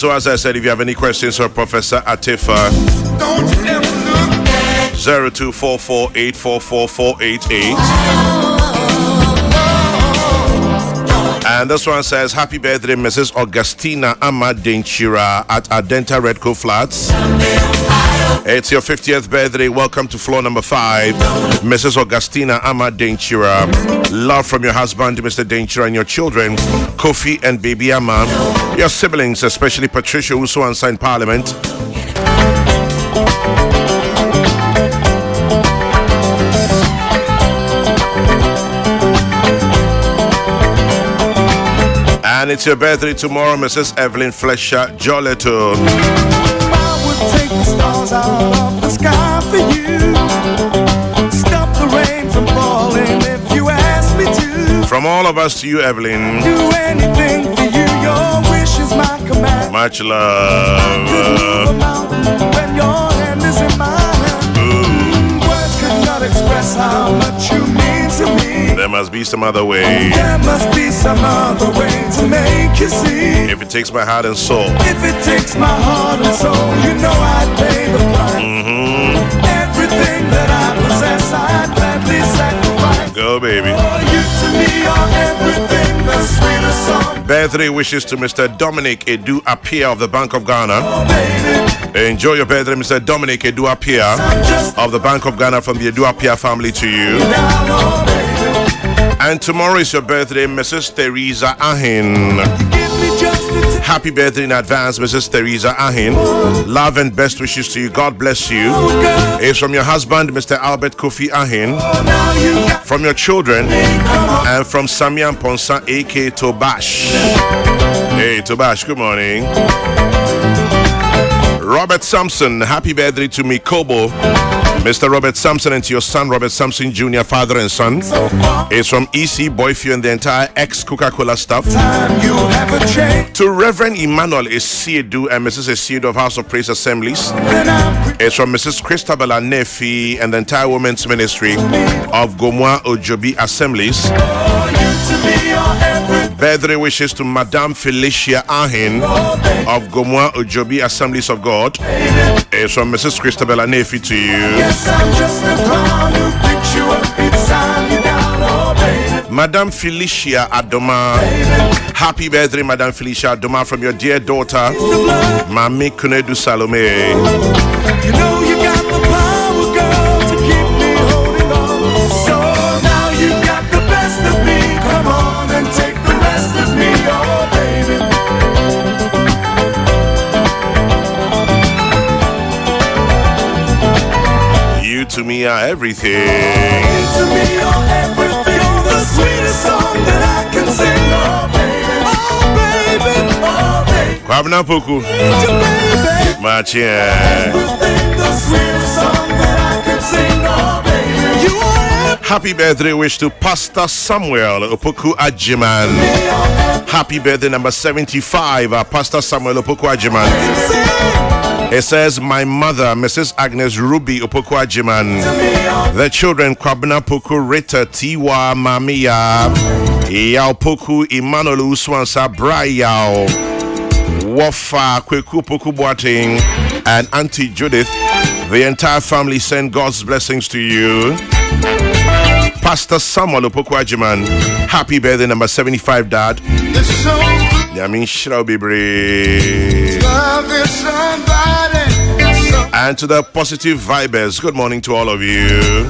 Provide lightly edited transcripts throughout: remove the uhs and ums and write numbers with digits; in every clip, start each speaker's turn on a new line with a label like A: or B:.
A: So as I said, if you have any questions for Professor Attafuah, 0244844488. And this one says, happy birthday, Mrs. Augustina Amadenchira at Adenta Redco Flats. It's your 50th birthday. Welcome to floor number 5, Mrs. Augustina Amadenchira. Love from your husband, Mr. Denchira, and your children, Kofi and baby Amma. Your siblings, especially Patricia, who so answer in Parliament. And it's your birthday tomorrow, Mrs. Evelyn Flesher Joleto.
B: I would take the stars out of the sky for you. Stop the rain from falling if you ask me to.
A: From all of us to you, Evelyn.
B: Do anything for you, your wish is my command.
A: Much love.
B: Move a mountain when your hand is in my hand. Words could not express how much you mean to me.
A: There must be some other way.
B: There must be some other way to make you see.
A: If it takes my heart and soul.
B: If it takes my heart and soul, you know I'd pay the price. Everything that I possess, I'd gladly sacrifice.
A: Go, baby.
B: Oh, you to me are everything, the sweetest song.
A: Birthday wishes to Mr. Dominic Edu Apia of the Bank of Ghana.
B: Oh, baby.
A: Enjoy your birthday, Mr. Dominic Edu Apia of the Bank of Ghana, from the Edu Apia family to you.
B: Oh, baby.
A: And tomorrow is your birthday, Mrs. Teresa Ahin. Happy birthday in advance, Mrs. Teresa Ahin. Love and best wishes to you. God bless you. It's from your husband, Mr. Albert Kofi Ahin. From your children. And from Samian Ponsa, a.k.a. Tobash. Hey, Tobash, good morning. Robert Sampson, happy birthday to Mikobo. Mr. Robert Sampson, and to your son, Robert Sampson Jr., father and son. It's from EC, Boyfew, and the entire ex-Coca-Cola staff. To Reverend Emmanuel Esiedu and Mrs. Esiedu of House of Praise Assemblies. It's from Mrs. Christabella Nefi and the entire women's ministry of Gomwa Ojobi Assemblies. Birthday wishes to Madame Felicia Ahin of Gomwa Ojobi Assemblies of God. It's from Mrs. Christabella Nefi to you.
B: Yes, I'm just a clown who picks you up, it's time you down, oh baby.
A: Madame Felicia Adoma. Happy birthday, Madame Felicia Adoma, from your dear daughter, Mami Kunedu Salome.
B: You know you got the power, girl, to keep me holding on. So now you got the best of me. Come on and take the rest of me, oh baby.
A: You to me are everything.
B: You to me are everything. You're the sweetest song that I can sing, oh baby. Oh baby, oh baby.
A: Kwabna Poku.
B: Need you, baby.
A: Machie.
B: Everything, the sweetest song that I can sing, oh baby. You are
A: Happy birthday wish to Pastor Samuel Opoku Agyeman. Happy birthday number 75, Pastor Samuel Opoku Agyeman. It says, my mother, Mrs. Agnes Ruby Opoku Agyeman. The children, Kwabna Poku, Rita, Tiwa, Mamiya, Yao Poku, Emmanuel Uswansa, Brayao, Wafa, Kweku Poku Boating, and Auntie Judith. The entire family send God's blessings to you. Pastor Samuel Opoku Agyeman. Happy birthday number 75, Dad. I mean, shall be brave. And to the positive vibers, good morning to all of you.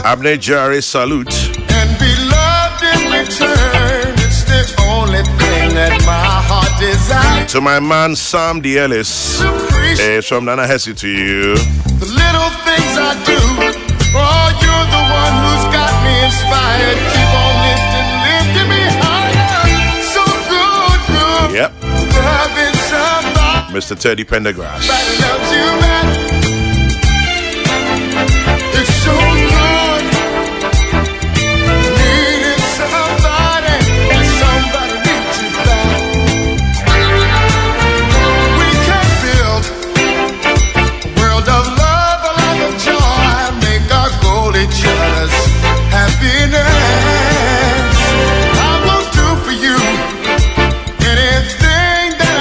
A: Abner Jari, salute.
C: And be loved in return, it's the only thing that my heart desires.
A: To my man Sam D. Ellis, from Nana Hesse to you.
C: The little things I do, oh, you're the one who's got me inspired. Keep on lifting me higher. So good.
A: Yep.
C: Loving somebody.
A: Mr. Teddy Pendergrass.
C: That loves you back. It's so good. Needing somebody, and somebody needs you back. We can build a world of love, a life of joy, make our goal each other's happiness. I will do for you anything that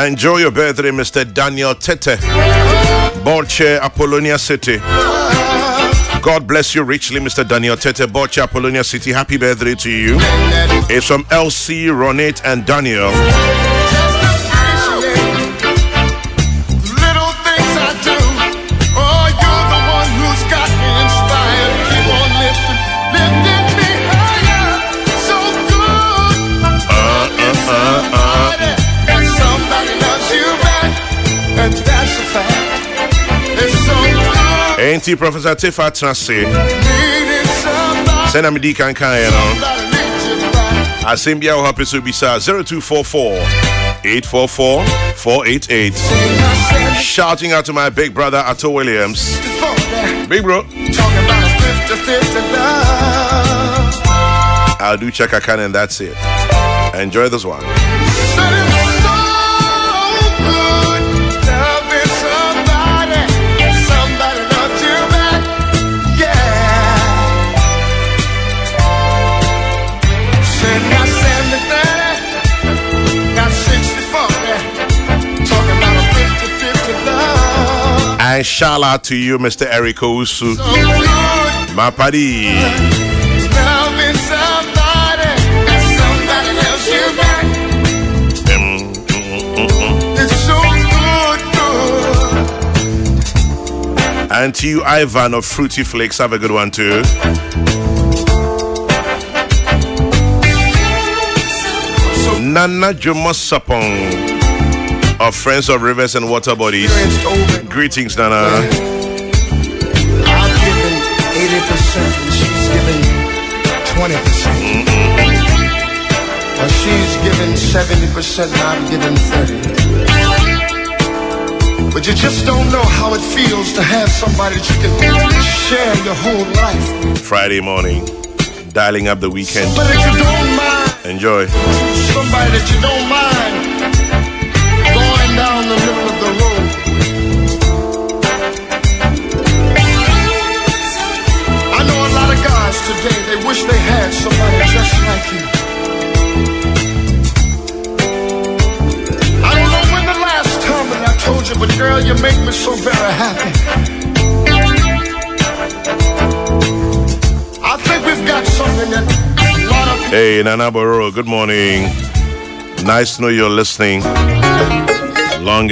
A: Enjoy your birthday, Mr. Daniel Tete, Borche, Apollonia City. God bless you richly, Mr. Daniel Tete, Borche, Apollonia City. Happy birthday to you. It's from LC, Ronate, and Daniel.
C: Little things I do. Oh, you're the one who's got me inspired. Keep on lifting me higher. So good. And somebody loves you back. And that's a fact. It's so good.
A: Ain't he, Professor Attafuah Trance?
C: Needing somebody.
A: Send me the can, you know.
C: Somebody needs you back.
A: Asimbia will happy to be 0244 844 488. Shouting out to my big brother Atto Williams. Big bro.
C: Talking about a 50-50 love.
A: I'll do check I can and that's it. Enjoy this one.
C: But it's so good loving somebody. Somebody loves you back. Yeah. Said not 70-30, not 60-40. Talking about a 50-50 love.
A: And shout out to you, Mr. Eric Owusu.
C: So good
A: My buddy.
C: loving somebody. And somebody loves you back. It's so good.
A: And to you, Ivan of Fruity Flakes. Have a good one too. Nana Jumosapong of Friends of Rivers and Water Bodies. Greetings, Nana.
C: I'm giving 80% and she's giving 20%. Well, she's giving 70% and I'm giving 30%. But you just don't know how it feels to have somebody that you can share your whole life.
A: Friday morning, dialing up the weekend.
C: Somebody that you don't mind.
A: Enjoy.
C: Somebody that you don't mind going down the middle of the road. I know a lot of guys today, they wish they had somebody just like you. I don't know when the last time that I told you, but girl, you make me so very happy. I think we've got something that a lot of people.
A: Hey, Nana Bororo, good morning. Nice to know you're listening. Long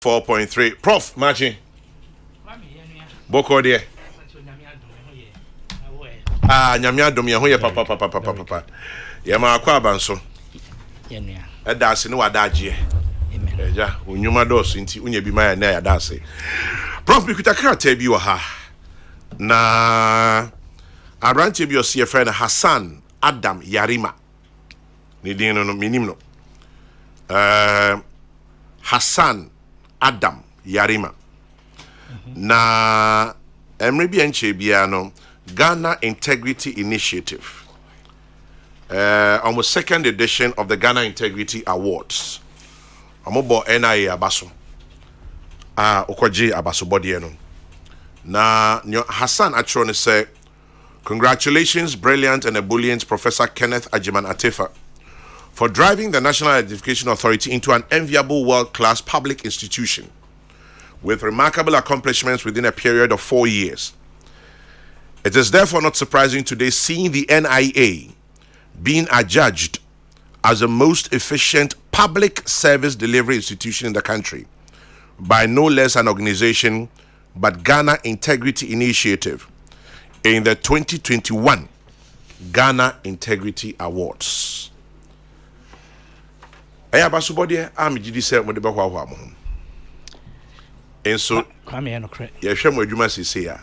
A: 4.3. Prof, Machi. Boko there. Nyamia dom ye ho ye papa. Ye ma akwa abanso.
D: Ye nua.
A: Edase ne wadaje.
D: Amen.
A: Eja, onyuma dos nti unya bi ma na ya dase. Prof bi kuta krata bi wo ha. Na Abrante bi osie friend Hassan Adam Yarima. Ni din no minim no. Hassan Adam Yarima. Na emre bi enche bia no Ghana Integrity Initiative. Almost second edition of the Ghana Integrity Awards. Amobo NIA abaso. Okoji abaso body no. Na Hassan actually say, congratulations, brilliant and ebullient Professor Kenneth Agyeman Attafuah, for driving the National Identification Authority into an enviable world-class public institution with remarkable accomplishments within a period of 4 years. It is therefore not surprising today seeing the NIA being adjudged as the most efficient public service delivery institution in the country by no less an organization but Ghana Integrity Initiative in the 2021 Ghana Integrity Awards. Aya basubode am gidi se mo de be hwa mo. Enso
D: kwame no kre.
A: Ye hwe mo adwuma sese ya.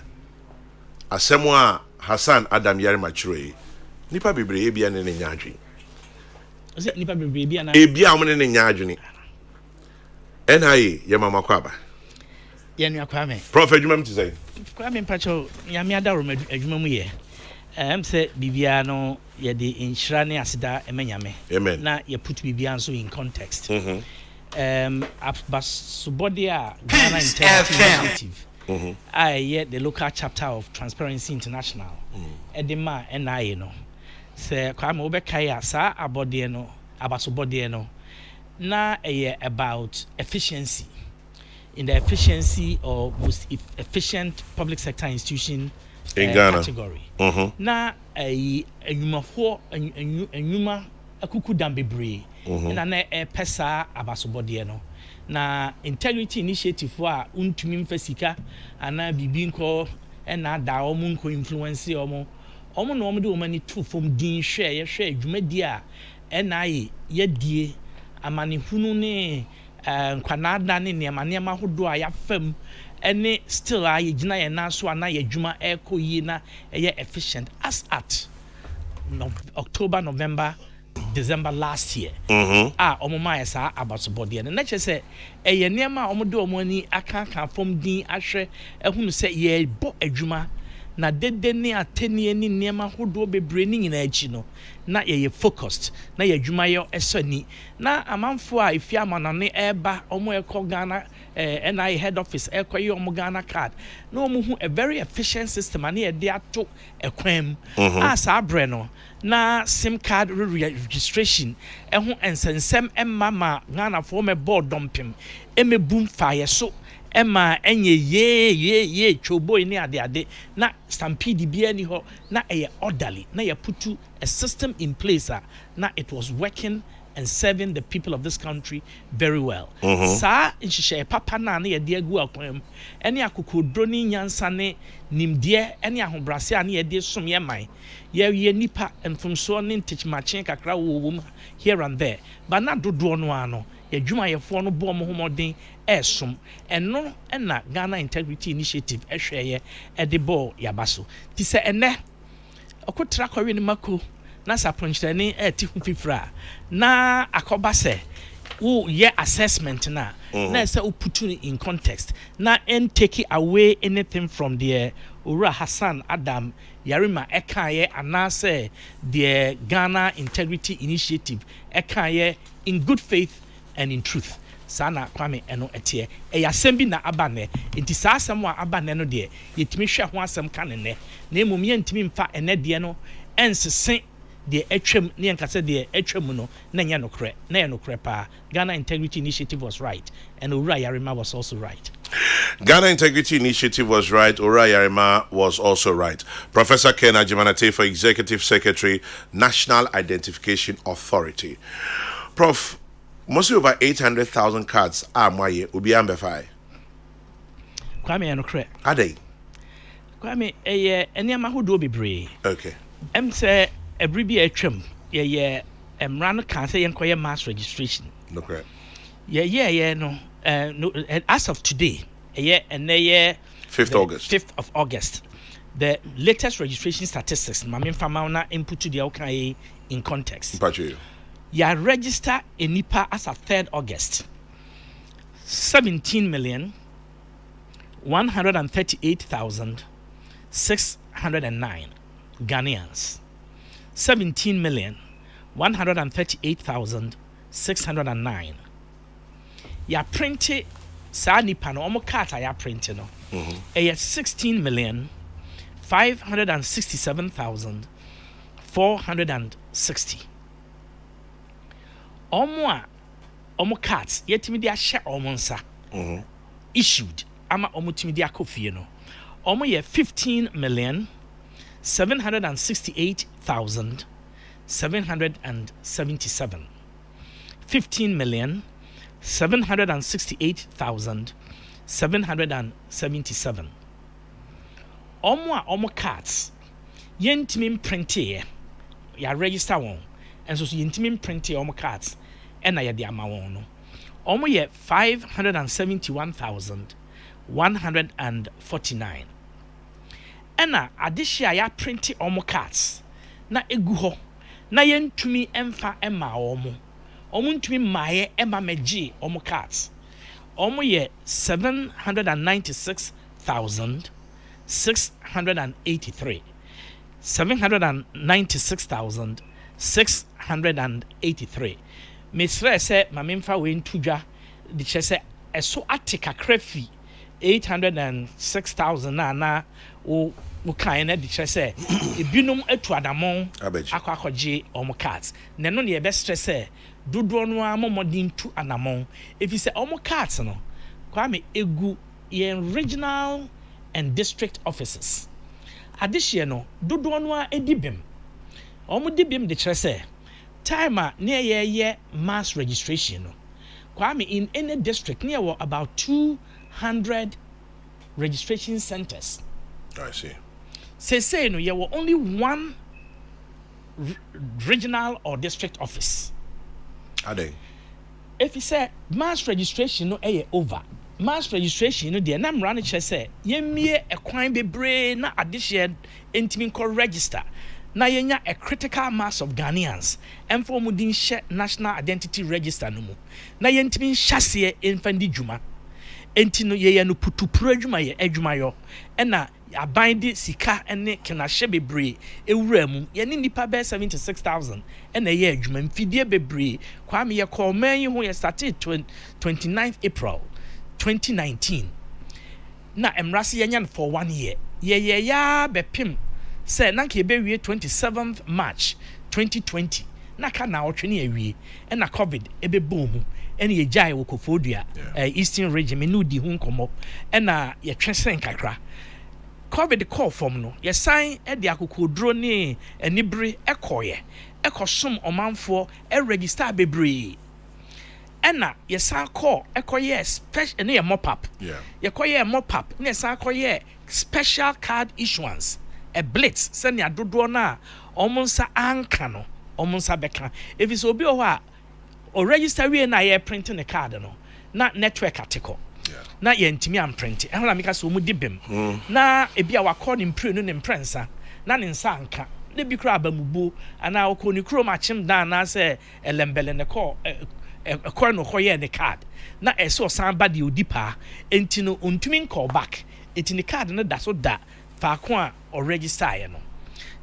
A: Asemo a Hassan Adam Yarima chire. Nipa bebre e bia ne nya adwen.
D: Ose nipa bebre bia na
A: e bia mo ne nya adwen. NIA ye mama kwaba.
D: Ye nua kwame.
A: Prof adwuma mti say.
D: Kwame mpacho nyame adaro adwuma mu ye. Se bibia no ye de inhira ne aseda emanyame.
A: Amen.
D: Na ye put bibia so in context. Abasubode a Ghana Integrity Initiative. I the local chapter of Transparency International. Edema NIA no. Se kwame obekai sa abode no abasubode no. Na about efficiency. In the efficiency or most efficient public sector institution
A: in Ghana
D: category. Na enyuma akuku dambebre na na pesa abasobode no. Na integrity initiative a untumi mfasika ana bibi nko na da omo nko influence omo na omo de omo ni to from din hwe ye hwe adwumadi a na ye die amane hunu ne nkwanada ne niema hodo a ya fam ene still a ye gina ye na so ana ye adwuma ekoyi na ye efficient as at October, November, December last year. Omoma esa abasobode na che se eye niema omo de omo ani aka from din ahwe ehunu se ye bo adwuma na dede ne ateni ni niema hodo bebre ni nyina achi no na ye focused na ye adwuma yo esani na amanfo a ifia manane eba omo ekọ Ghana NI head office ekoye omo Ghana card na omo hu a very efficient system na ye de ato ekwam as abre no na SIM card registration ehu ensensem emma Ghana for me board dumping emebum fire so Emma enye ye chobo ni ade na stampede bia ni ho na orderly na ya putu a system in place na it was working and serving the people of this country very well. Sa nhihye papa na ye de agu akwam ene akokodro ni nyansa ne nimde ene ahobrase a ne ye de som ye man ye nipa mfumso ne ntechmachen kakra wo here and there but na dodo no ano yadwuma yefo no bo mo homoden esom eno na Ghana Integrity Initiative ehweye edebo yabaso ti se ene okotra kwawe ni mako na saponchane eti fifra na akoba se wo ye assessment na say we put it in context na and take away anything from the Ura Hassan Adam Yarima ekaye anase the Ghana Integrity Initiative ekaye in good faith and in truth. Sana kwame eno etie asem bi na abane enti sa asem wa abane no de yetimi hwe ho asem kanene na emom ye ntimi mfa ene de no ensese de atwam ne yankase de atwam no na nya nokre na ye nokre pa. Ghana Integrity Initiative was right and Ura Yarima was also right.
A: Ghana Integrity Initiative was right. Ura Yarima was also right. Professor Kenneth Agyeman Attafuah, Executive Secretary, National Identification Authority. Prof, Mostly over 800,000 cards are my ubi ambe fire.
D: Kwame no cre.
A: Are they?
D: Kwame eni amahodo bebre.
A: Okay.
D: Say every be atwam. Ye emran kan say yenkoye mass registration.
A: No correct.
D: No as of today, and
A: 5th August.
D: 5th of August. The latest registration statistics, Mamin Famauna input to the okay in context. Ya register in NIPA as of 3rd August. 17,138,609 Ghanaians. 17,138,609. Ya printed sa NIPA no omo card ya printed no. 16,567,460. Omo cards yetimi dia share omo nsa. Issued ama omo timi dia kofie no. Omo ye 15,768,777. 15,768,777. Omo cards yentimi print ya register one. And so yentimi print omo cards ena ya di ama won no. Omo ye 571,149. Ena adishia ya print omo cards na egu ho na yentumi emfa ema omo. Omo ntumi maaye ema meji omo cards. Omo ye 796,683. 796,683. Misre se mamimfa we ntudwa di chese eso atika krefi 806,000 na wo kan na di chese ebinum atu adamon akwakoje omo cards ne no ne ye be stress e dodo no amomodin tu anamon if you say omo cards no kwame egu yen regional and district offices adihye no dodo no edibem omo dibem de chese time near ye mass registration no kwame in any district near about 200 registration centers.
A: I see.
D: Say no you were only one regional or district office.
A: Are they?
D: If you say mass registration no over. Mass registration no dey na mra che say yemie ekwan bebre na adihye entimi ko register. Na yenya a critical mass of Ghanaians and for mudin share national identity register no mu na yentimi hyase enfandi djuma enti no ye no putupura djuma ye adjuma yo na abandi sika ene kenahye bebre ewura mu ye ni nipa be 76,000 na ye adjuma mfidie bebre kwame ye call man yi ho ye started 29th April 2019 na emrase yenya for 1 year ye ya bepim say na ke be wie 27th March 2020 na ka na otwe ne awie na covid ebe boom ene ye jai wo kofodua eastern region me no di hu nkomo na ye twesen kakra covid call form no ye sign e de akokodro ne enibre ekosom omanfo register bebre ena ye san call ekoye special ne ye mop up ye koye mop up ne san koye special card issuance a blitz send ya dodo na omunsa anka no omunsa beka if it's obi o or register we na ye printing the card no na network article na ye ntimi am print e hola meka so mu dibem na ebi a wakọ ni mpre no ne mprensa na ne nsa anka ne bi kra abamubo ana okọ ni kro ma chim dan na se elembele ne call ekọ no koye the card na eso san ba de odipa enti no ontumi call back enti ne card no da so da faako a or register ye no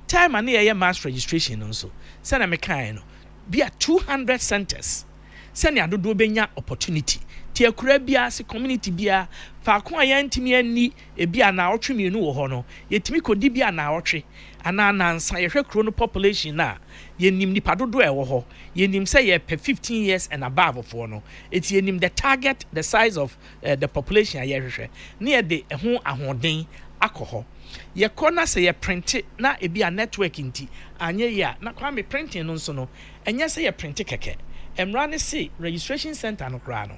D: time na ye mass registration no so se na me kan no bia 200 centers se na dodo benya opportunity ti akura bia se community bia faako a ye ntimi ani e bia na otwe no wo ho no yetimi kodi bia na otwe ana nansa ye hwe kro no population na ye nim nipa dodo e wo ho ye nim se ye per 15 years and above for no it ye nim the target the size of the population ye hwe na ye de ho ahoden akoho ye kona se ye print na e bia network nti anye ya na kwa me printing no nso no enye se ye print keke Emrane say registration center no kra no.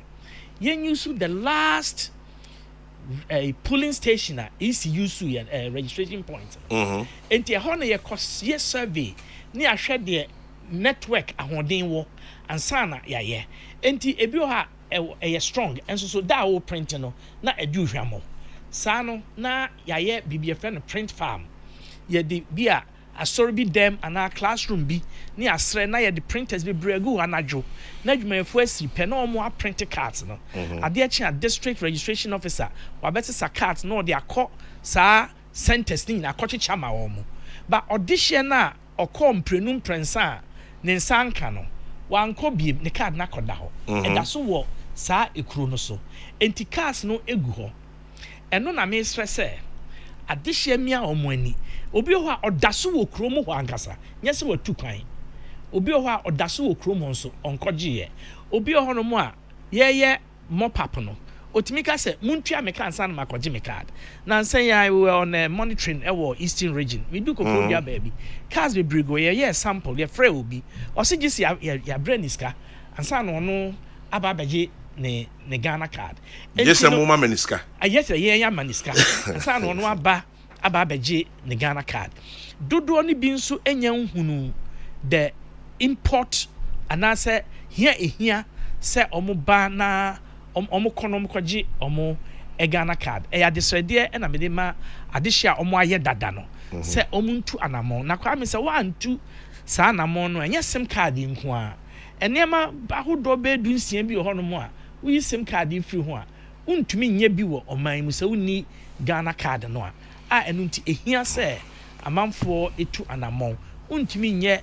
D: Yen use the last polling station is use registration point. Enti e ho na ye cost ye survey ni ahwe de network ahoden wo ansana ya ye. Enti ebi o ha e strong enso so da wo print no na edu hwamo. Sa no na ya ye bibie friend no print farm. Ye de bia asori bi dem ana classroom bi ni asre na ye de printers bi bregu anajo na dwumayefo asi pe na omo a print cards no ade achi a district registration officer wa beti sa cards no de akọ sa centers ni na akọchi chama omo ba audition na okom prenum prensa ne nsanka no wanko bi ne card na koda ho eda so wo sa ekuro no so enti cards no egu ho eno na me stress adehye mia omo ani obi ho a odaso wo krom ho ankasa nyese watu kwan obi ho a odaso wo krom nso onkoje ye obi ho no mo a ye mop up no otimika se muntua me kan san makoje me card na nsan ya we were on monitoring ewo eastern region we do kokodia baby cars be brigo ye sample ye frɛ obi osigisi ya braniska ansan no aba beje ne Ghana card
A: just a moment maniska
D: ayese ye ya maniska ansan no aba beje ne Ghana card dodo ni bi nso enya nhunu the import anase hia se omo ba na omo konom kwaji omo Ghana card ya desrede na mede ma adehia omo aye dada no se omo ntu anamon na kwa me se wa ntu sa anamon no enya sim card nko a enema ahodo be du nsia bi ho no mo a wi sim card free ho a untumi nya bi wo oman mu se woni Ghana card no a enu nti ehia se amanfo etu anamon untumi nye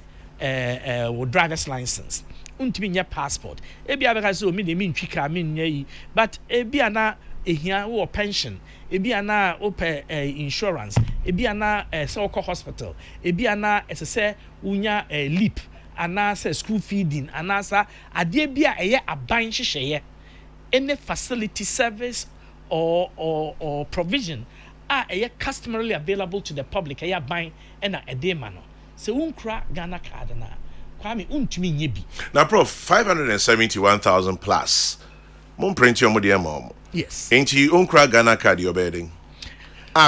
D: wo driver's license untumi nye passport ebi abeka so mi de mi ntwika mi nya yi but ebi ana ehia wo pension ebi ana ope insurance ebi ana se wo hospital ebi ana se unya leap ana se school feeding ana sa ade bia eye aban hyehyeye any facility service or provision eye customarily available to the public eye aban na edema no se unkra Ghana card na kwame untumi nye bi
A: now Prof 571,000 plus mon print your modi am
D: yes
A: enti unkra Ghana card your bedding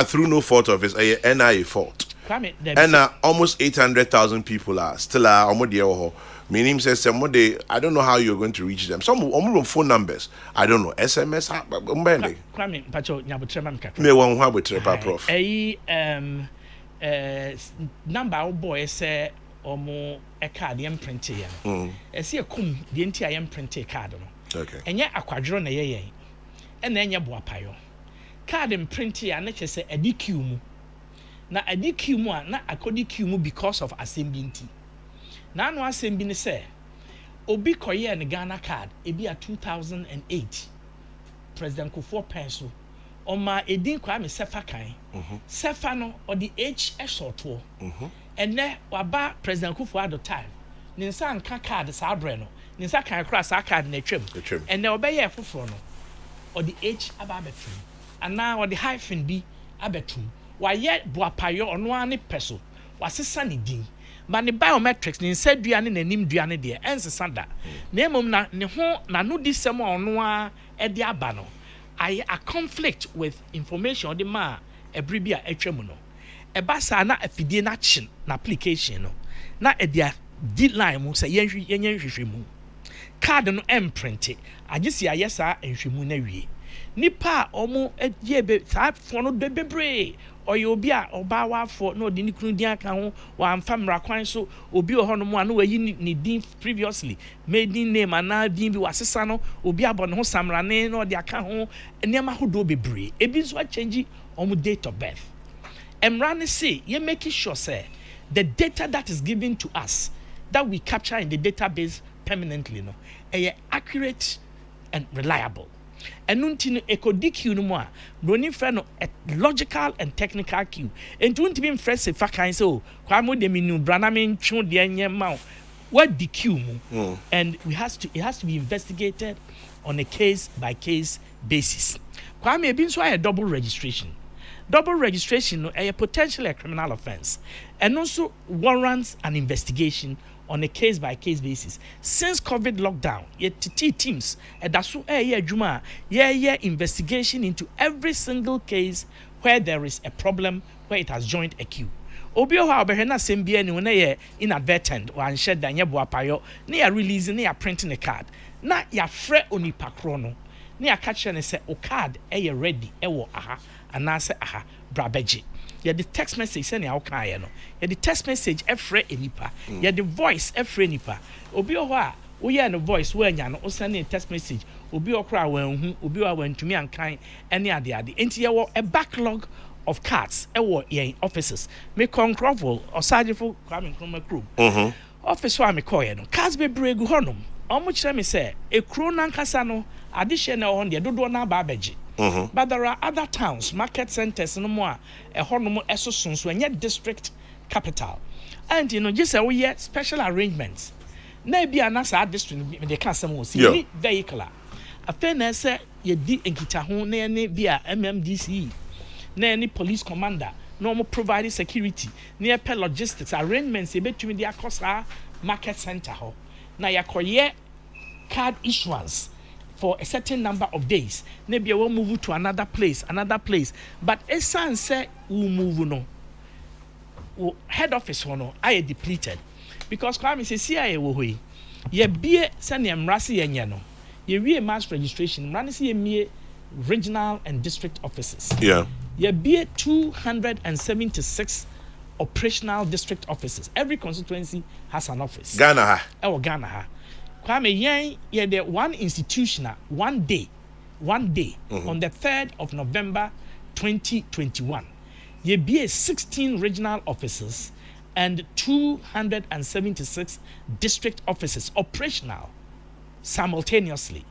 A: through no fault of his NIA fault
D: kwame
A: and almost 800,000 people are still omodi ho meaning says somebody I don't know how you're going to reach them some phone numbers I don't know SMS mbende
D: kwame pacho nyabotrema mkaka
A: me won ho abotrema Prof
D: number boy say omo e card yem print ya ese ekum de nti ayem print card no
A: okay
D: enye akwadworo na yeyen e na enye boapayo card print ya na chese adq mu na adq mu a na akodi mu because of assembly nti na no assembly ne say obi koye ne Ghana card ebi a 2008 president Kufuor penso oma edin kwa me sefa kan sefa no or the h shortwo ene waba president Kufuor at the time ninsa nka card sa abre no ninsa kan kra sa card na twem ene obeye foforo no or the h aba betum ana or the hyphen bi abetum wa ye boapayo ono ane peso wasesa ne din ba ne biometrics ne nsa duane na nim duane de ensesa da na emom na ne ho na no disem ono a e de aba no a conflict with information the ma every bia etwem no e ba sa na afidie na chin na application no na e dia deadline mu say yenhwehwe mu card no imprint agisi ayesa enhwemu na wie nipa omo edie be sa fo no bebre oyo obi a oba wafo no de ni kunu din aka ho wa amfamra kwan so obi o hono mu anu wayi ni din previously made name ana din bi wasesa no obi abɔ ne ho samrane no de aka ho enema hodo bebre ebi so a change omo date of birth emrane say ye make sure say the data that is given to us that we capture in the database permanently no accurate and reliable enunti no ekodiq no mo a broni frɛ no logical and technical queue entunti bi mfrɛ se fa kan so kwa mo de minu brana me ntwo de anya ma what the queue mu and it has to be investigated on a case by case basis kwa me bi nso a double registration no a potentially a criminal offense and also warrants an investigation on a case by case basis. Since COVID lockdown, TT teams that's adwuma investigation into every single case where there is a problem, where it has joined a queue. Obi ho obehwe na sem bia ni na ye inadvertent wan shed dan ye boapayo na ya release na ya printing a card na ya frɛ onipa kro no na ya ka kire ne sɛ o card e ready e wo aha anase aha brabeji ye the text message sɛ na wo kan ye no ye the text message e frɛ enipa ye the voice e frɛ enipa obi ho a wo ye no voice wo anya no wo send a text message obi okra wan hu obi wa wantumi ankan ene ade enti ye wo a backlog of cards in offices. Me controvel or Sergeant coming from a group. Office wa me call no. Cards be bregu honum. Omo kire me say a crow nankasa no additional on the dodo na ba beji. But there are other towns, market centers no more a honum esosun so enye district capital. And you know just say we special arrangements. Na bi anasa district they can some see vehicular. Afa na say ye di enkita ho na ne bia MMDC. Na any police commander no providing security near per logistics arrangements e betumi dia kosa market center ho na yakoye card issuance for a certain number of days na bia we move to another place but esan say we move no head office no I depleted because kwame say CIA wo hoi ye bie se ne mrase ye nye no ye wie mass registration mrane se ye mie regional and district offices Ye be 276 operational district offices. Every constituency has an office.
A: Ghana.
D: Kwame yen ye the one institutional one day on the 3rd of November 2021. Ye be 16 regional offices and 276 district offices operational simultaneously.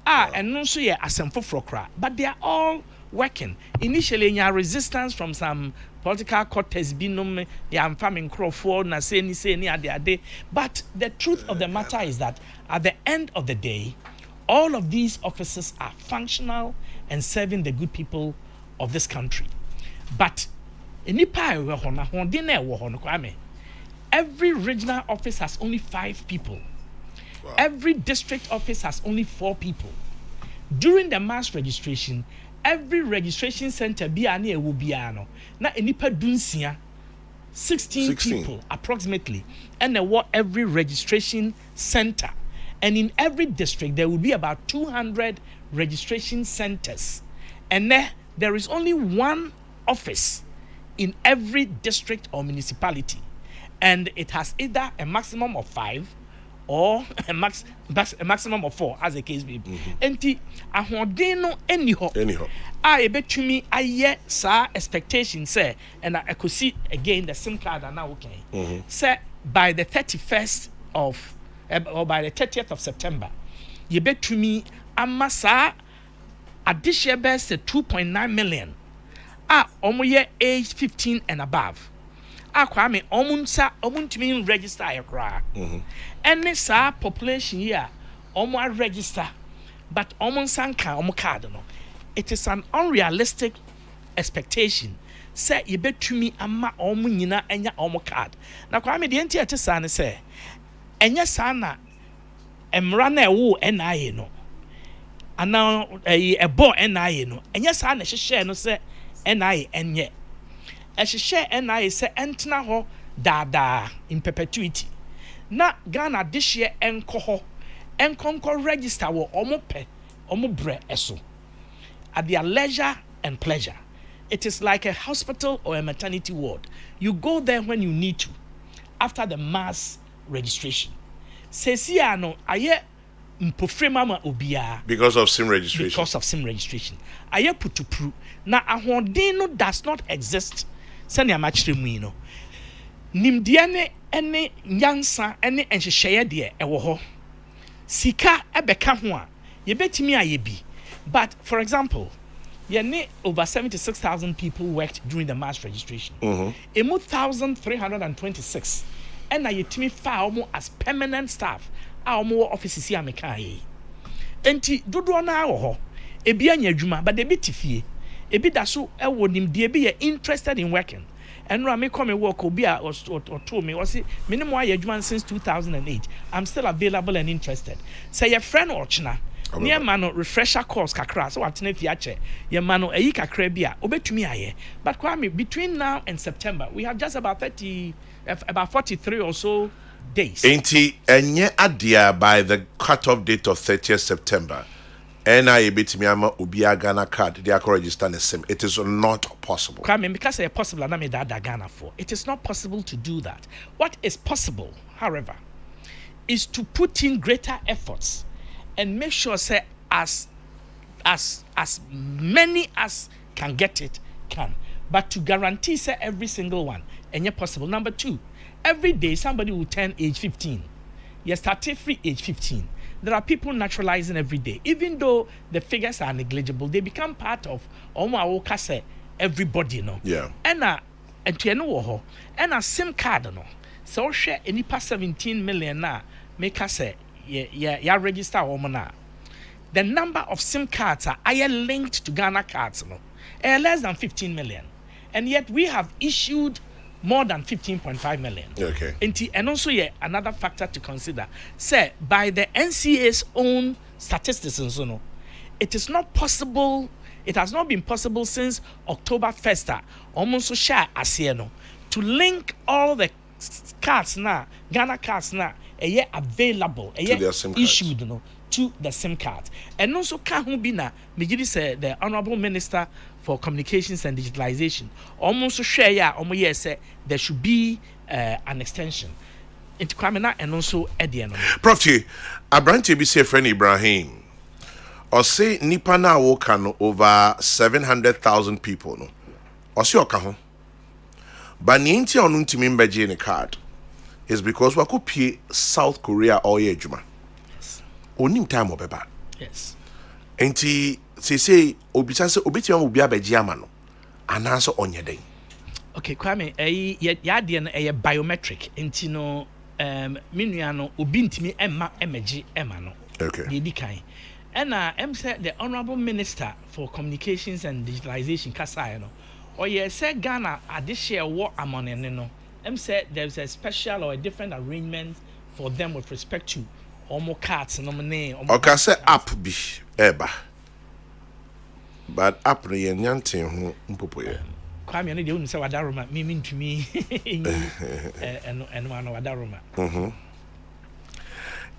D: And no so ye asemfo frokra, but they are all working. Initially, in your resistance from some political cortes binum, I'm farming Crawford, na say ni ade. But the truth of the matter is that at the end of the day, all of these offices are functional and serving the good people of this country. But every regional office has only 5 people. Wow. Every district office has only 4 people. During the mass registration, every registration center biane will be ano. Na enipa dunsia 16 people approximately. And every registration center. And in every district there will be about 200 registration centers. And there is only one office in every district or municipality. And it has either a maximum of 5 or a maximum of 4 as the case may be. Enti ahoden anyhow. I betumi aye sa expectation say and I could see again the SIM card and now okay. Say by the 31st of or by the 30th of September, you betumi amasa additional best 2.9 million. Omoye age 15 and above. Kwame omuntumi register akra. Any sa population here omo register but omunsanka omo card no. It is an unrealistic expectation. Say you betumi ama omo nyina enya omo card. Na kwame de enti ete sa ne say enya sa na emra na ewo NIA no. Ana ebo NIA no. Enya sa na hyehyɛ no say NIA enye. Share NIA say entena ho dada in perpetuity. Na Ghana this year enko register wo omo bre eso. At their leisure and pleasure. It is like a hospital or a maternity ward. You go there when you need to after the mass registration. Sesia no aye mpofre mama obia
A: because of SIM registration.
D: Aye putupru na ahoden no does not exist. Sani amachire mu no nimdeɛ ne ene nyansa ene enhyehyɛ de ɛwɔ hɔ sika ɛbɛka ho a yebetimi aye bi. But for example, over 76,000 people worked during the mass registration. 1,326 and yetimi fa omo as permanent staff omo offices here meka ye enti dodo na wo ho ebi anya adwuma but ebi tifie ebi da so ewo nimde ebi ye interested in working And I come and work or told me was it minimum Agyeman since 2008. I'm still available and interested. Say your friend or china. Near mano refresher course kakra so atene fiache ye mano eyi kakra bia obetumi aye but kwame between now and September we have just about 43 or so days.
A: Enti enye adia by the cut-off date of 30th September. NIA betimi ama obi Ghana card they are register the same. It is not possible.
D: Kwame because it's possible na me da Ghana for. It is not possible to do that. What is possible, however, is to put in greater efforts and make sure say as many as can get it can, but to guarantee say every single one and yet possible. Number 2, every day somebody will turn age 15. You start free age 15. There are people naturalizing every day, even though the figures are negligible. They become part of everybody,
A: Yeah.
D: And a SIM card, so share any past 17 million na make us say yeah register na. The number of SIM cards are linked to Ghana cards, less than 15 million, and yet we have issued more than 15.5 million.
A: Okay.
D: And also another factor to consider. Say by the NCA's own statistics, it is not possible. It has not been possible since October 1st, almost so share asieno, to link all the cards now, Ghana cards now, available, issued, to the SIM card. And also Kahubina, Mijidi said the Honorable Minister for Communications and Digitalization almost share say there should be an extension into Kwamena and also Edian.
A: Prof, Abranti be say friend Ibrahim. Or say nipa na woka no over 700,000 people no. Or say okaho. But ni nti onu ntimi mbeje ne card is because we could pay South Korea or Agyeman.
D: Yes.
A: Onim time obeba.
D: Yes.
A: Enti say obisa se obetima obi abeje ama no. Anaso onye den.
D: Okay, Kwame, ya de no biometric enti no minua no obi ntimi emma emeji emma no.
A: Okay.
D: Ye di kan. And said the Honorable Minister for Communications and Digitalization Kasai no. Or said Ghana additional war among no. Said there's a special or a different arrangement for them with respect to almost cards no name.
A: Okay, say app bi eba. But app no ye nyante ho mpopo ye.
D: Kwame no de unu say wadaroma me ntumi eno wadaroma.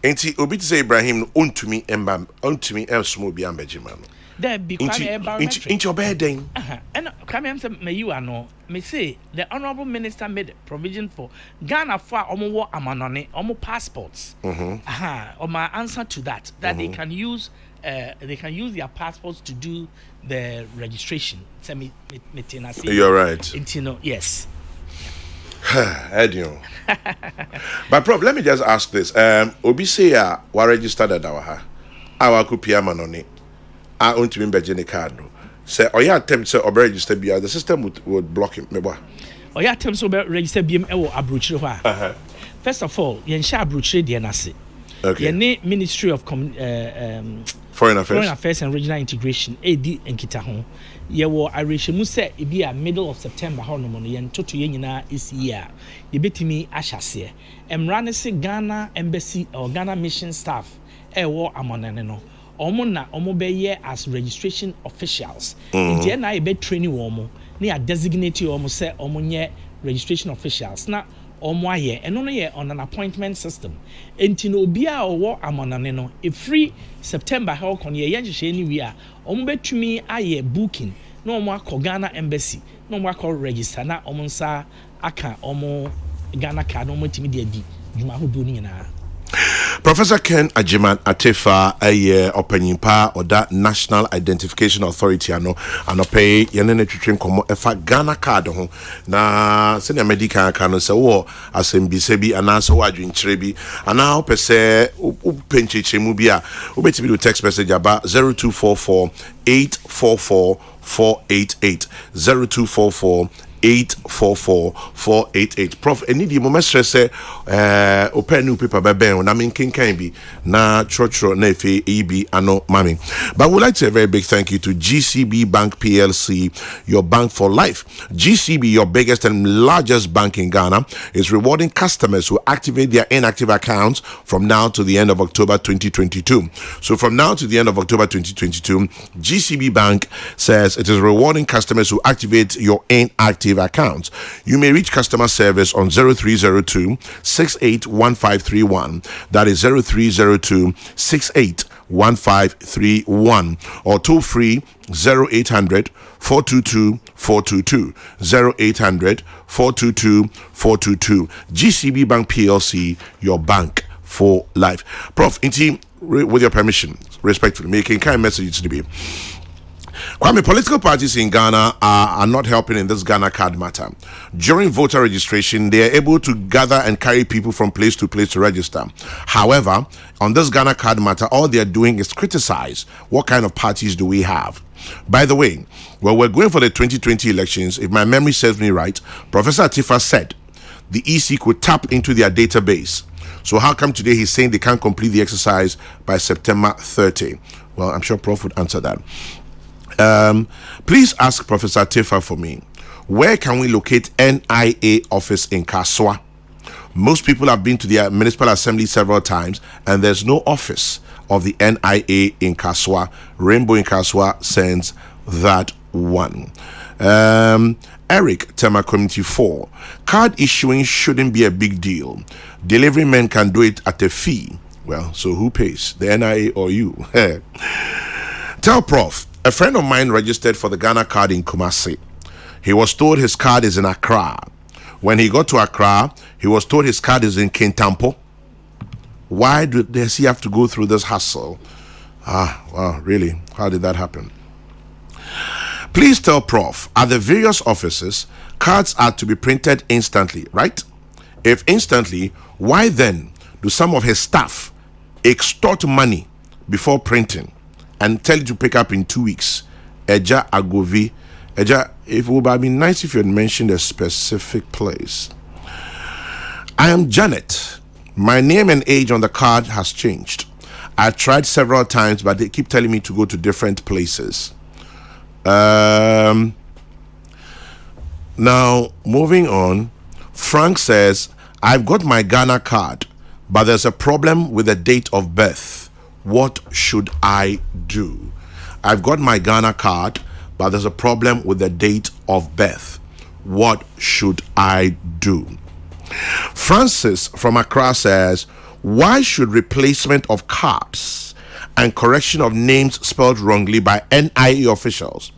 A: Enti obi to say Ibrahim no ontumi elsomo bi ambeje no.
D: There be Kwame biometric.
A: Inti obeden.
D: And Kwame say me you are no. Me say the Honorable Minister made provision for Ghana for omo amanone omo passports. My answer to that they can use their passports to do the registration.
A: You're right.
D: Yes.
A: Edion. But Prof, let me just ask this. Obi say wa registered at our kupia manone. I want to be in card. Say oya attempt say obe register bia the system would block him. Meba.
D: Oya attempt so register bia ewo abrochire ho a. First of all, yen sha abrochire de na se.
A: Okay.
D: Yen Ministry of
A: Foreign Affairs
D: and Regional Integration AD enkita ho. Ye wo arehemu se e bia middle of September ho no no yen toto ye nyina is year. Ye betimi ahyase. Emra ne se Ghana Embassy or Ghana Mission staff wo amonane no. Omo be as registration officials. India na e be training womo. Ni a designate omo say omo nye registration officials. Na omo aye eno no ye on an appointment system. Enti no obi a owo amonane no e free September how kon ye yenhye ni wi a omo betumi aye booking na omo akọ Ghana Embassy na omo akọ register na omo nsa aka omo Ghana card omo timi de adi dwuma hodo ni nyina.
A: Professor Ken Agyeman Attafuah Opanyimpa or that National Identification Authority ano pay yenene twetwe komo efa Ghana card ho na senior medical kan se wo asembi se bi ana so adwenkyere bi ana opese penchechemu bi a obetibi do text message aba 0244 844 488 0244 844-488. Prof, any di moment say open new paper bebe na min kinkan bi na chotro na efe EB ano mami. But we'd like to say a very big thank you to GCB Bank PLC, your bank for life. GCB, your biggest and largest bank in Ghana, is rewarding customers who activate their inactive accounts from now to the end of October 2022. So from now to the end of October 2022, GCB Bank says it is rewarding customers who activate your inactive accounts. You may reach customer service on 0302 681531. That is 0302 681531, or toll free 0800 422 422 0800 422 422. GCB Bank PLC, your bank for life. Prof, with your permission, respectfully, making kind message to be. Kwame, political parties in Ghana are not helping in this Ghana card matter. During voter registration, they are able to gather and carry people from place to place to register. However, on this Ghana card matter, all they are doing is criticize what kind of parties do we have. By the way, when we're going for the 2020 elections, if my memory serves me right, Professor Attafuah said the EC could tap into their database. So how come today he's saying they can't complete the exercise by September 30? Well, I'm sure Prof would answer that. Please ask Professor Attafuah for me, where can we locate NIA office in Kaswa? Most people have been to the municipal assembly several times and there's no office of the NIA in Kaswa. Rainbow in Kaswa sends that one. Eric, Tema Community 4, card issuing shouldn't be a big deal. Delivery men can do it at a fee. Well, so who pays, the NIA or you? Tell Prof, a friend of mine registered for the Ghana card in Kumasi. He was told his card is in Accra. When he got to Accra, he was told his card is in Kintampo. Why does he have to go through this hassle? Well, really, how did that happen? Please tell Prof, at the various offices, cards are to be printed instantly, right? If instantly, why then do some of his staff extort money before printing and tell you to pick up in 2 weeks? Eja Agovi. Eja, it would have been nice if you had mentioned a specific place. I am Janet. My name and age on the card has changed. I tried several times, but they keep telling me to go to different places. Now, moving on, Frank says, I've got my Ghana card, but there's a problem with the date of birth. What should I do? I've got my Ghana card, but there's a problem with the date of birth. What should I do? Francis from Accra says, why should replacement of cards and correction of names spelled wrongly by NIA officials,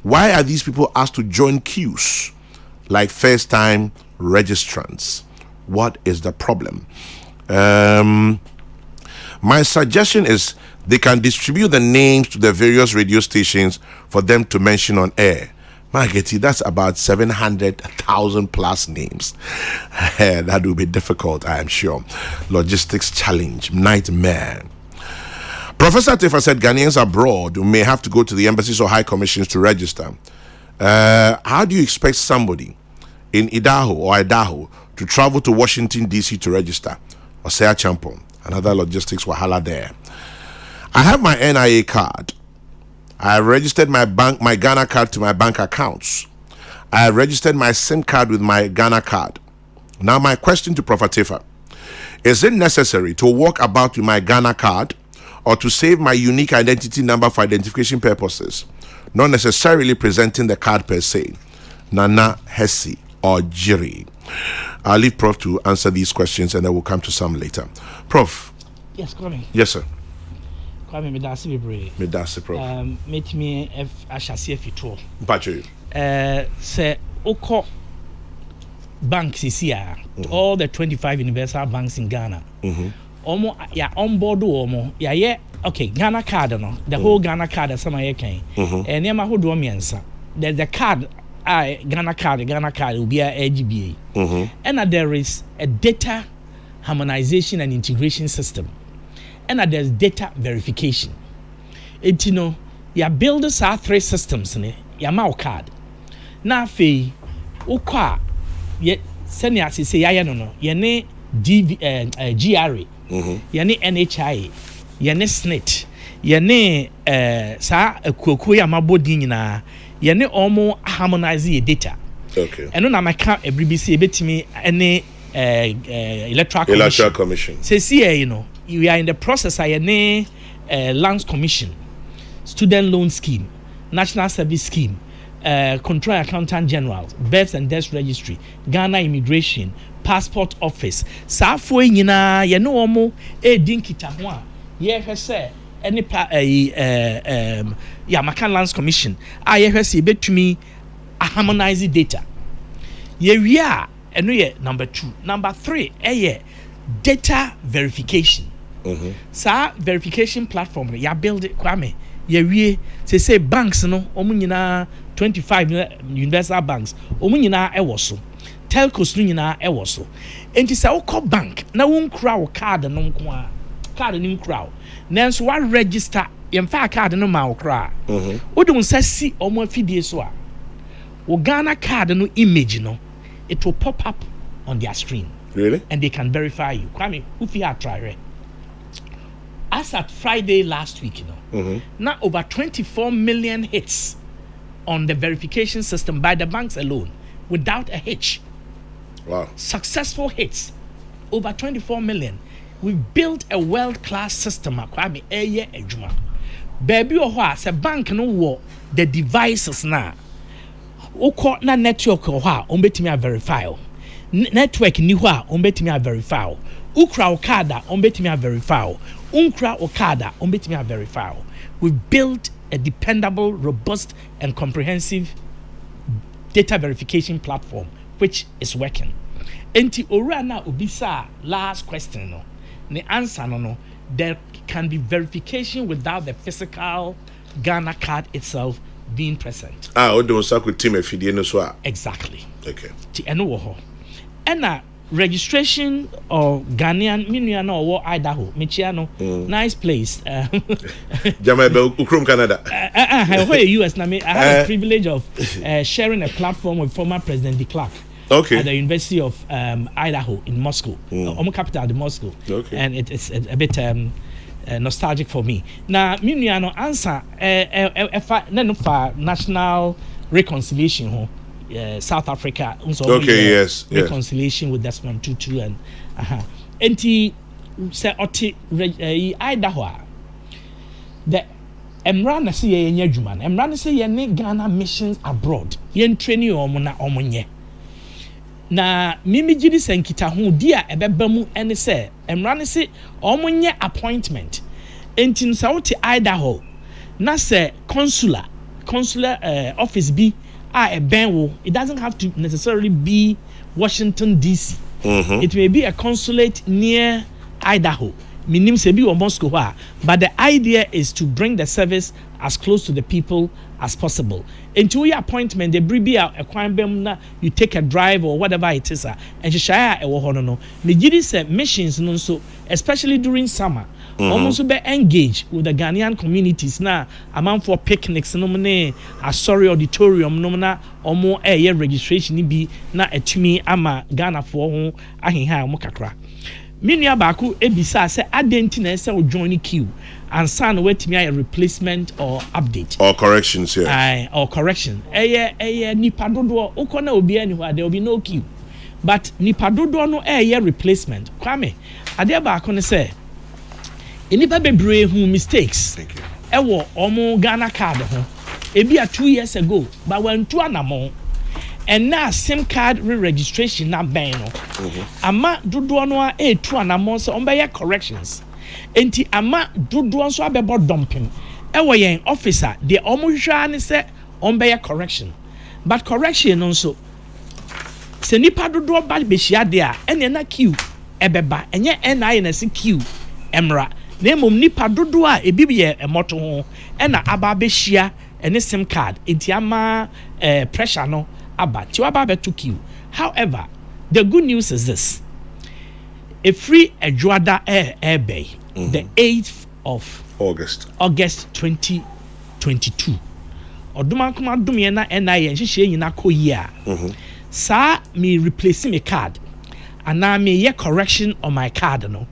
A: why are these people asked to join queues like first-time registrants? What is the problem? My suggestion is they can distribute the names to the various radio stations for them to mention on air. Margeti, that's about 700,000 plus names. That will be difficult, I am sure. Logistics challenge, nightmare. Professor Attafuah said Ghanaians abroad may have to go to the embassies or high commissions to register. How do you expect somebody in Idaho to travel to Washington, D.C. to register? Or say a champon, another logistics wahala there. I have my NIA card. I have registered my Ghana card to my bank accounts. I have registered my SIM card with my Ghana card. Now my question to Prof. Attafuah, is it necessary to walk about with my Ghana card or to save my unique identity number for identification purposes, not necessarily presenting the card per se? Nana, Hesi, or Jiri. I'll leave Prof to answer these questions and then we'll come to some later. Prof.
D: Yes, Kwame.
A: Yes, sir.
D: Kwame, medasi bebre.
A: Medasi, Prof.
D: Meet me ashasi fito.
A: Pacho.
D: Say oko banks is here. All the 25 universal banks in Ghana. Omo ya onboard omo ya okay, Ghana card no. The whole Ghana card as some I can. And nema ho do miensa. There's the card Ghana card will be a AGBA. And there is a data harmonization and integration system. And there's data verification. And you know, your builders are 3 systems in it. Your mouth card. Now, ukwa ye senior say ya no ye GRA ye ne NHI ye ne SNIT ye ne sa akuakuo ya mabodi nyina ye ne omo harmonize ye data.
A: Okay.
D: Eno na maka ebribisi ebetimi ene
A: electoral commission.
D: Say see we are in the process I ne lands commission, student loan scheme, national service scheme, control accountant general, births and deaths registry, Ghana immigration, passport office. Safo nyina ye no omo dinkita ho a ye hwe se any maka lands commission a ye hwe se betumi a harmonize data. Ye we are eno ye number 2. Number 3 data verification. Sa verification platform ya build it kwame ye wie say banks no omu nyina 25 universal banks omu nyina ewo so telcos no nyina ewo so enti sa wo bank na wo nkura wo card no nko a card ni nkura nanso wa register ye mfa card no ma wo kra wo de unsa si omu afidie so a wo Ghana card no image no it will pop up on their screen.
A: Really?
D: And they can verify you. Kwame, if you are try as at Friday last week, now over 24 million hits on the verification system by the banks alone, without a hitch.
A: Wow.
D: Successful hits, over 24 million. We've built a world-class system. Kwame, Agyeman. Baby, a bank no war the devices now. Oko na network betimi verify. Network ni hwa betimi verify. Ukra okada betimi verify. Unkra okada betimi verify. We built a dependable, robust and comprehensive data verification platform which is working. Enti ora na obisa last question no. The answer no there can be verification without the physical Ghana card itself being present.
A: Odo saku team afidie no so a.
D: Exactly.
A: Okay.
D: Ti eno wo ho. Ena registration or Ghanaian minua na owo Idaho. Mechia no nice place.
A: Jamaica Ukrum Canada.
D: Where US na me I have the privilege of sharing a platform with former President de Klerk.
A: Okay.
D: At the University of Idaho in Moscow. Capital de Moscow.
A: Okay.
D: And it's a bit nostalgic for me. Now, Miniano answer for national reconciliation South Africa.
A: Okay, yes.
D: Reconciliation with Desmond Tutu and enti say oti Idaho. The Emran say ye Agyeman. Emran say ye ne Ghana missions abroad. Ye training omo na omo nye. Na mimi gidi senkita ho dia ebeba mu ene se emra se omonye appointment entin sa wote Idaho na se consular office bi a eben wo it doesn't have to necessarily be Washington DC. It may be a consulate near Idaho. Minim se bi wo Moscow but the idea is to bring the service as close to the people as possible. Into your appointment, the bribia a crime na you take a drive or whatever it is, and share a wohono. Nigiri said missions no so, especially during summer, almost be engaged with the Ghanaian communities na amount for picnics no mane a sorry auditorium no na omo year registration ni bi na etumi ama Ghana for ho ahenha mo kakra. Minia baku ebisa se adenti na se o join queue and san wetimi a replacement or update
A: or corrections here.
D: Or correction. Nipa dodo ukona obi ani ho there will be no queue. But nipa dodo no replacement. Kwame ade baako ne se enipa bebree hu mistakes.
A: Thank you.
D: Ewo omo Ghana card ho. Ebi 2 years ago but when to anamo and now SIM card re-registration na ben no. Ama dodo no a to anamo so on corrections. Enti ama dodo so abebo dumping. Ewo yen officer the omo hwa ne se on correction. But correction also se nipa dodo ba be hia de a ene na queue ebeba enye NI na se queue emra. Na mom nipa dodo a ebi ye emoto ho ena aba be hia ene SIM card enti ama pressure no aba ti aba be to queue. However, the good news is this. A free Adwoada Bay, the 8th of
A: August
D: 2022. Oduma kuma dumye na NIN hihye nyina koyi a. Sa me replace me card. And now me ye correction on my card no.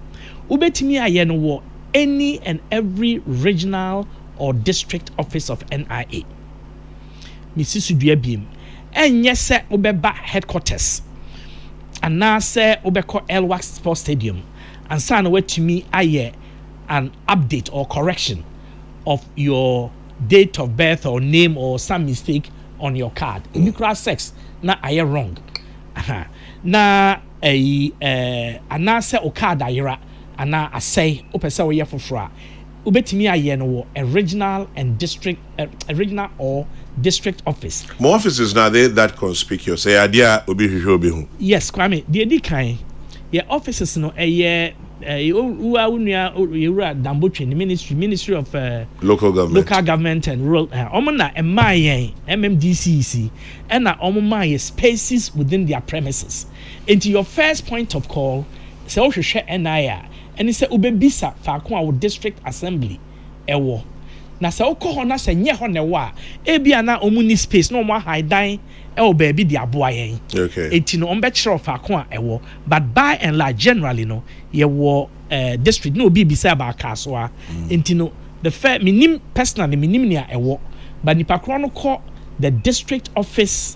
D: Ubetimi aye no wo any and every regional or district office of NIA. Mrs. Suduabim. And yes, sir, Ubeba headquarters. And now, sir, Ubeko Elwak Sports Stadium. And son, wait to me, aye, an update or correction of your date of birth or name or some mistake on your card. If you cross sex, na aye wrong. Na anase o card ayera ana asay opese wo ye fofora ubetimi aye no a regional and district regional or district office.
A: More offices now they that conspicuous. Say idea obi hwehwe.
D: Yes, Kwame, the edi kan your offices no Dambotwe, the Ministry of
A: Local Government
D: and Rural Omona MMDCC and Omoma spaces within their premises. Into your first point of call, say o hwehwe NIA and say ubebisa faako a district assembly ewo. Na say okọ ho na say nye ho ne wa ebia na omuni space no mo haidan e baby di aboa yen.
A: Okay.
D: Enti no ombe kire faako a ewo, but by and large generally no ye wo district no obi bisa ba kaso a enti no the fair minim personally minim nia ewo, but nipa kro no call the district office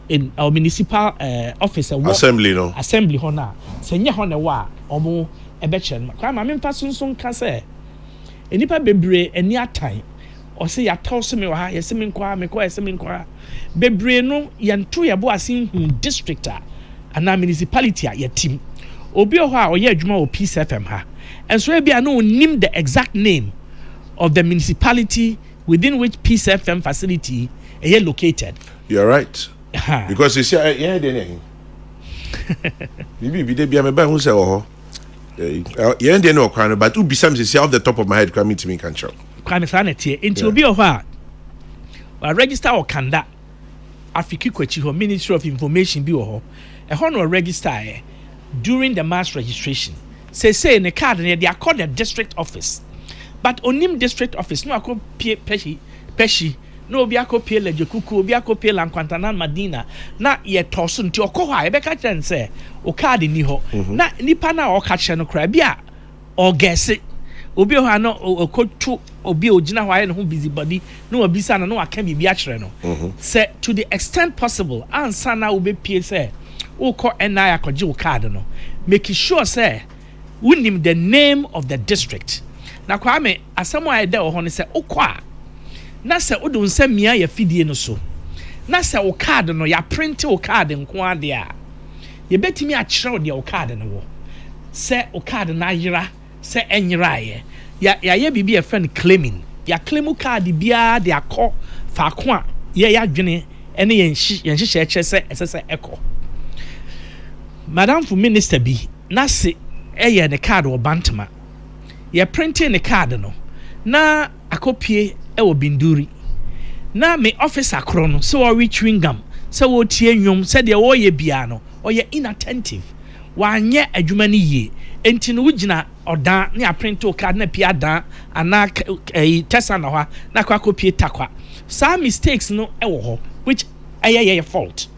D: in our municipal office
A: assembly no
D: assembly ho na say nye ho ne wa omo ebe kire no kwa ma memfa sunsun ka say enipa bebre eni atan o se ya tawse me wa ha yese me nkwa me kwa yese me nkwa bebre no yento ye bo asin hu district ana municipality a yetim obi o ha o ye adwuma o Peace FM ha enso e bia no nim the exact name of the municipality within which Peace FM facility is located.
A: You're right. Because you see yeah dey bibi dey bia me ba hu se wo yeah, they know crime, but be some say off the top of my head, crime to me can show.
D: Crime is sanity. Into be over. Register or kanda. Afiki kwechi ho Ministry of Information be ho. E ho no register during the mass registration. Say in the card they are called the district office. But onim district office no akọ peshi no obi akopie lejekuku obi akopie lankwantana madina na ye toso nti okọ ha e be ka kyen se o card ni ho na nipa na o ka kyen no kra bia o gese obi ho no okotu obi ogina ho aye no busy body no obisa na no aka bibi a kire no se to the extent possible ansa na obi pie se o ko NI akoje o card no make sure say we name the name of the district na kwame asemo aye de ho no se okwa na se odun se mia ya fidie no so na se o card no ya print o card nko ade a ye betimi a kire de o card no wo se o card na yira se enyira ye bibi e friend claiming ya claim card bia de akọ faako a ye ya dwene ene ye nhihye kire se esese eko madam for minister bi na se eye ne card o bantama ye printing ne card no na akopie ewo binduri na me officer krono so we chewing gum so wo tie nwom se de wo ye bia no o ye inattentive wa nye adwuma ni ye enti no wugina odan ne print o card na pia dan ana tesa na ho na kwa kopie takwa some mistakes no ewo ho which ye fault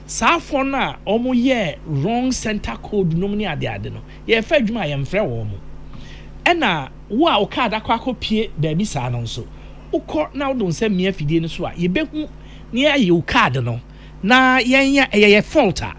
D: sa for na omo ye wrong center code no ni ade no ye fa adwuma ye mfre wo mo ena wo a o card akwa kopie ba bi sa no nso ukọ na wo don se mia fidie no so a ye behu ne aye o card no na yenya ye fault a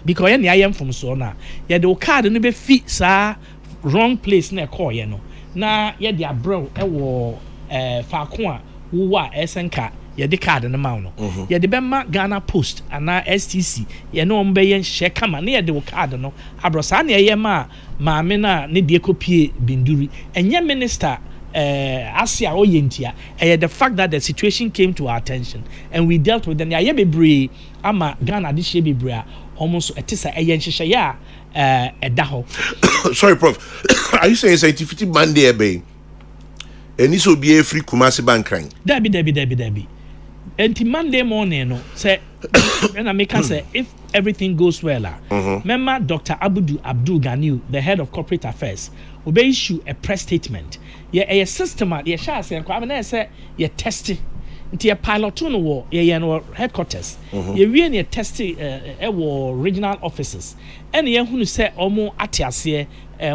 D: because ye ne aye mfom so na ye de o card no be fi sa wrong place na call ye no na ye de abrew e wo faako a wo a esenka ye de card no ma no ye de be ma Ghana Post ana STC ye no mbe ye hye kama na ye de o card no abrosa na ye ma maame na ne de kopie binduri enye minister Asia Oyentia, the fact that the situation came to our attention and we dealt with them. Ya bebre ama Ghana this year bebre almost etisa eyenhye ya edaho.
A: Sorry, Prof. Are you saying scientific Monday ebe? And this will be a free Kumasi bank crime.
D: Debbie. Until Monday morning, no, say, and I make say if everything goes well, remember Dr. Abdul Ganiu, the head of corporate affairs, will issue a press statement. Yeah, a system, yeah, shall say, I say, yeah, testing, nti ye pilot no wo ye no headquarters ye wie ne test wo regional offices ene ye hunu se omo ate ase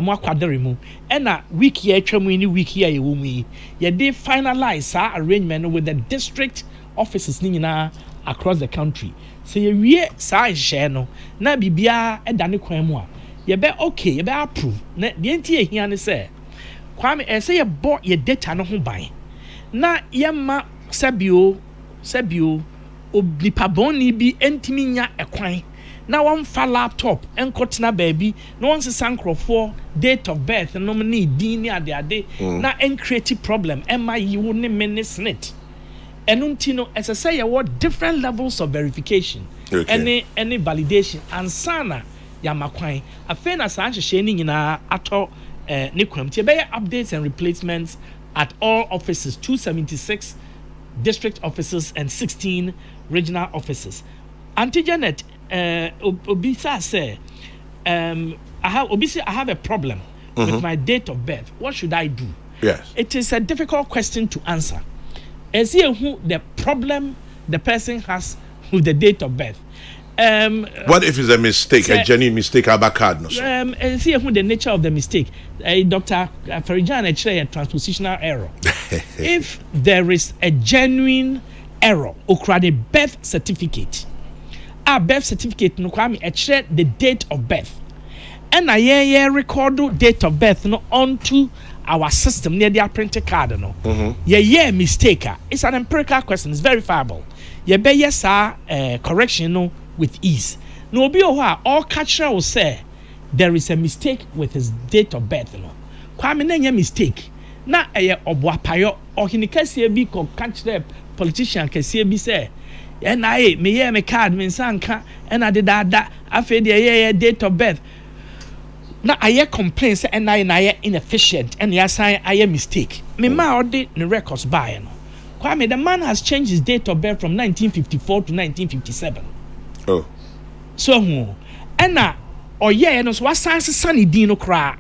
D: mo akwadere mu ena week ye atwamu ni week ye wo mu ye dey finalize our arrangement with the district offices ni nyina across the country so ye wie sa nhye no na bibia edane kwan mu a ye be okay ye be approve na de nti ye hia ne se kwame say ye bo ye data no ho ban na ye ma sabio oblipa boni bi entimi nya ekwan na one fa laptop enkotena baby no one sankrofo date of birth no me din ni ade na create problem ema yi wo ne menisnet enunti no say ye what different levels of verification any validation and sana ya makwan afena sa nhye ni nyina ato ne kwam tie be updates and replacements at all offices 276 district offices and 16 regional offices. Auntie Janet, Obisa say, I have a problem with my date of birth. What should I do?
A: Yes.
D: It is a difficult question to answer. As here who the problem the person has with the date of birth.
A: What if it's a mistake, a genuine mistake about card? No,
D: see who the nature of the mistake. Dr. Farijan actually a transpositional error. If there is a genuine error, okra the birth certificate. Our birth certificate no kwame actually the date of birth. And I record date of birth no onto our system near the printed card no. Mistake. It's an empirical question. It's verifiable. Ye be yes correction no with ease. No obi oha all catcher will say there is a mistake with his date of birth no. Kwame na mistake. Na oboapayo or hinikasi bi ko catch the politician kesi bi say NIA me me card me sanka and I did that afi the date of birth. Na aye complaints say NIA inefficient and ya sign aye mistake. Me ma odi the records by no. Kwame the man has changed his date of birth from 1954 to 1957.
A: Oh.
D: So who ena oye no so wasan sani din no kra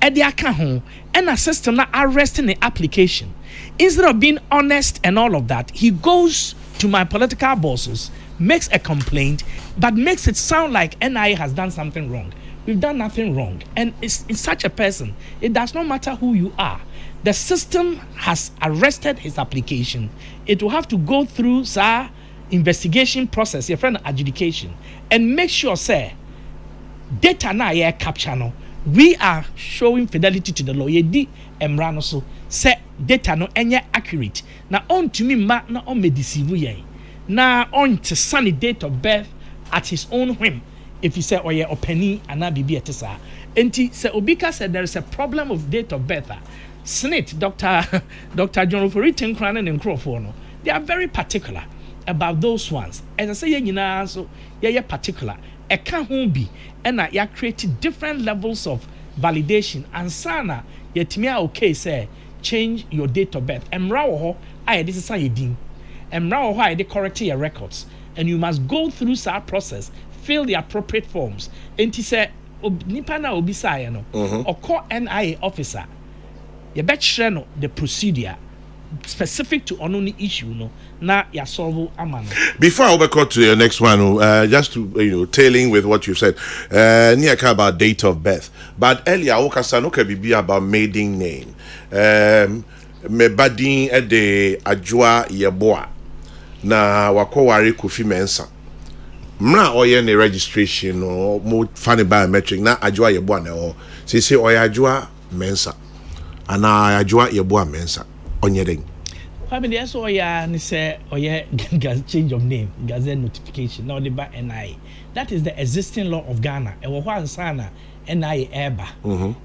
D: e de aka ho ena system na arresting the application instead of being honest and all of that he goes to my political bosses makes a complaint but makes it sound like NIA has done something wrong. We've done nothing wrong, and it's such a person it does not matter who you are. The system has arrested his application. It will have to go through investigation process, your friend adjudication, and make sure say data na ye capture no. We are showing fidelity to the law. Ye di emrano so say data no enye accurate. Na on to me ma na on me deceive ye. Na on to sunny date of birth at his own whim. If he say oye openi ana bibi etesa. Enti say Obika said there is a problem of date of birth. Senate Dr. John Foritin Kranen and Crawford no. They are very particular about those ones. As I say, you so yeah, particular. A can be and ya created different levels of validation and sana yet me okay say change your date of birth. Emra I this is how you din. Emra I they correct your records and you must go through that process, fill the appropriate forms. And he said nipa na obisa ya no or call NIA officer. You bet no the procedure specific to only issue no na ya solve amano.
A: Before I go to your next one, just to tailing with what you said, near about date of birth. But earlier, Okasano can be about maiden name. Me badin de Attafuah yeboa na wakowari Kofi Mensa. Mra oye ne registration no mo funny biometric na Attafuah yeboa na o. Say oye Attafuah Mensa. Ana Attafuah yeboa Mensa. Onyedeng.
D: Family so ya ni say change of name, gazette notification, now the by NIA. That is the existing law of Ghana. E wo hwan sana NIA eba.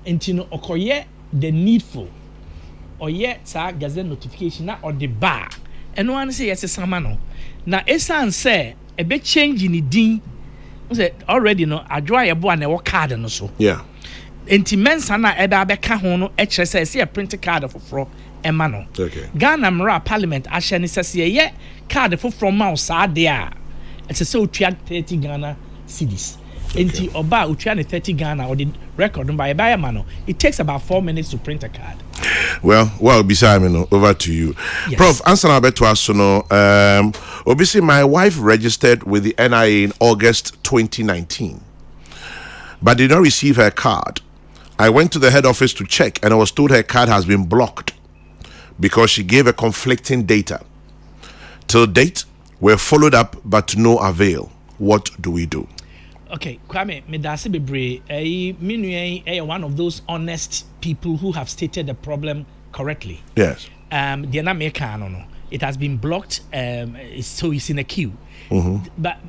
D: Enti okoye the needful. Oye sa gazette notification na or the bar. And one say yes sama no. Na esan say e be change ni din. Say already no Attafuah yeboa na wo card no so.
A: Yeah.
D: Enti mensa na eba be ka ho no e kire say a print card for Emano.
A: Okay.
D: Ghana Mra Parliament Ashani says ye card for from mouse there. It's a so 30 Ghana cedis. Enti oba utwa ne 30 Ghana or the record by buy man. It takes about 4 minutes to print a card.
A: Well, beside me, over to you.
D: Yes.
A: Prof, answer now to us, obviously my wife registered with the NIA in August 2019, but did not receive her card. I went to the head office to check, and I was told her card has been blocked because she gave a conflicting data. Till date, we're followed up, but to no avail. What do we do?
D: Okay, Kwame, me dase bebre. One of those honest people who have stated the problem correctly.
A: Yes.
D: The American, no. It has been blocked. So it's in a queue. But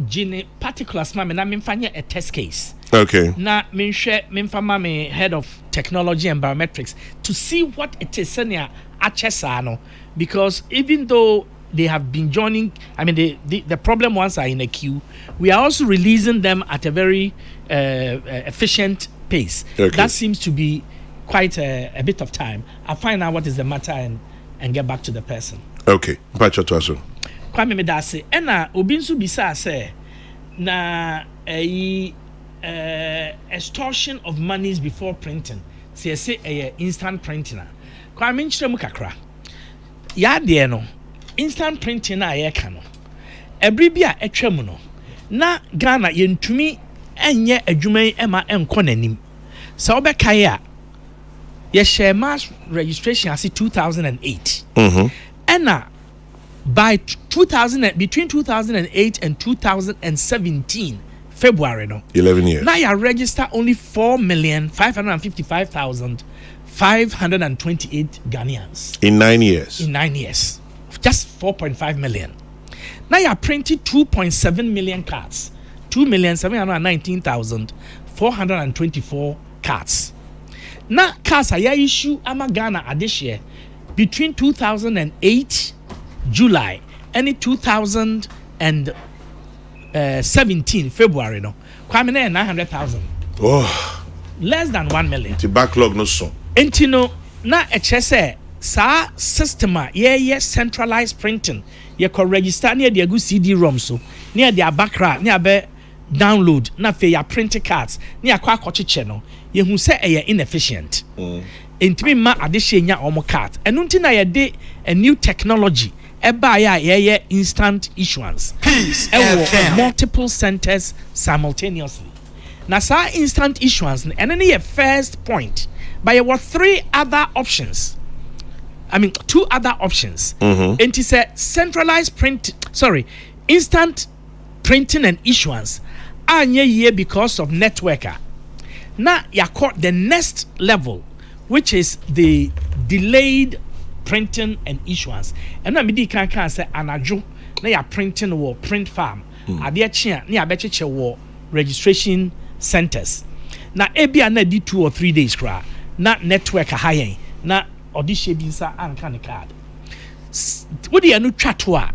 D: Gene particulars, mama, na minfanya a test case.
A: Okay.
D: Na minfama me head of technology and biometrics to see what it is senia achesano, because even though they have been joining, I mean the problem ones are in a queue, we are also releasing them at a very efficient pace.
A: Okay.
D: That seems to be quite a bit of time. I'll find out what is the matter and get back to the person.
A: Okay. Pacho Twaso.
D: Kwame Medase, ena obinsu bisa say na extortion of monies before printing. Say instant printing. Kwame nchiremu kakra. Ya de no instant printing na ye ka no. Every bia etwam no. Na Ghana yentumi enye adwuman ema enko nanim. Sa obeka ya ye share mass registration as 2008. Ena by between 2008 and 2017 February no
A: 11 years.
D: Now you register only 4,555,528 Ghanaians
A: In 9 years.
D: in 9 years, just 4.5 million. Now you printed 2.7 million cards, 2,719,424 cards. Now cards are issue ama Ghana this year between 2008 July and 2017 February no kwame na 900,000.
A: Oh,
D: Less than 1 million.
A: the backlog no so.
D: Enti no na eche sa system a ye centralized printing ye ko register na de agu CD-ROM so na de abakra na be download na fe ya print cards na akwa akocheche no ye hu se inefficient. Enti ma adehye nya omo card enu nti na ye de a new technology eba ya instant issuance. Multiple centers simultaneously. Now, sa instant issuance, and then your first point, but there were two other options. And it is a centralized instant printing and issuance. And yeah, because of networker. Now, you caught the next level, which is the delayed printing and issuance. And now, me can say anajo. Now, you printing or print farm. Adia chia, ni abeche wo registration centers. Na ebia na di 2 or 3 days kra. Na network high. Na odishe binsa anka ne card. Wodi anu twatwa.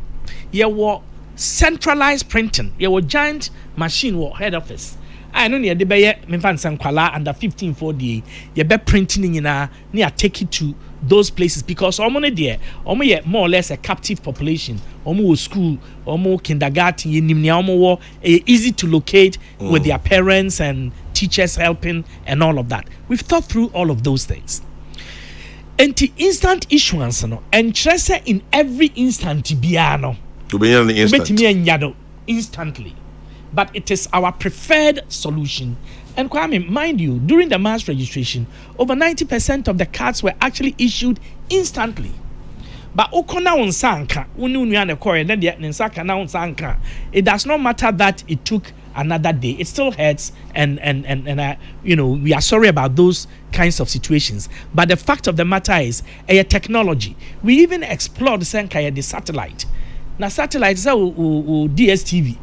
D: Ye wo centralized printing. Ye wo giant machine wo head office. I know near the beye memfansan kwala under 15 4D. Ye be printing nyina na take it to those places because omo there omo ye more or less a captive population. Omo school, omo kindergarten, ye nimnia omo wo easy to locate with their parents and teachers helping and all of that. We've thought through all of those things. And the instant issuance no interest in every instant biano.
A: To be in the instant.
D: Instantly. But it is our preferred solution. And Kwame, mind you, during the mass registration, over 90% of the cards were actually issued instantly. But it does not matter that it took another day. It still hurts, and we are sorry about those kinds of situations. But the fact of the matter is, a technology. We even explored the satellite. Now satellites are DSTV.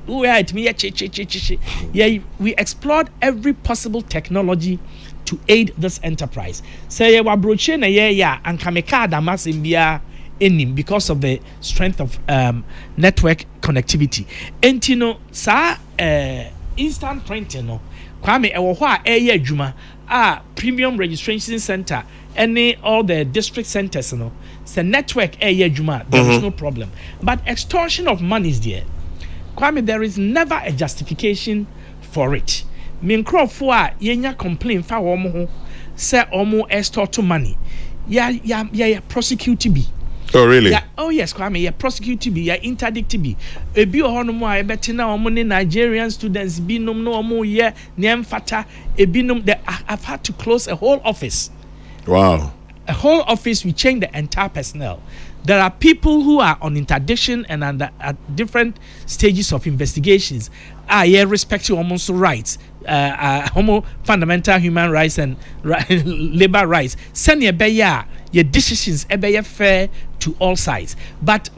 D: We explored every possible technology to aid this enterprise. Say we broach na and kameka da masimbia enim because of the strength of network connectivity. Entino sa instant printing no kwame ewo ho a adwuma premium registration center any all the district centers no the network adwuma there is no problem, but extortion of money is there. Kwame, there is never a justification for it. Me nkrofo a yenya complain fa wo mo ho say omo extort money. Ya prosecute bi.
A: Oh really?
D: Yeah, oh yes, Kwame, ya prosecute bi, ya interdict bi. Ebi ohono mo a ebeti na omo ne Nigerian students bi nom no omo ye ne mfata ebi nom. I've had to close a whole office.
A: Wow.
D: A whole office, we change the entire personnel. There are people who are on interdiction and at different stages of investigations. Respecting almost rights, fundamental human rights and labor rights. Send your decisions fair to all sides. But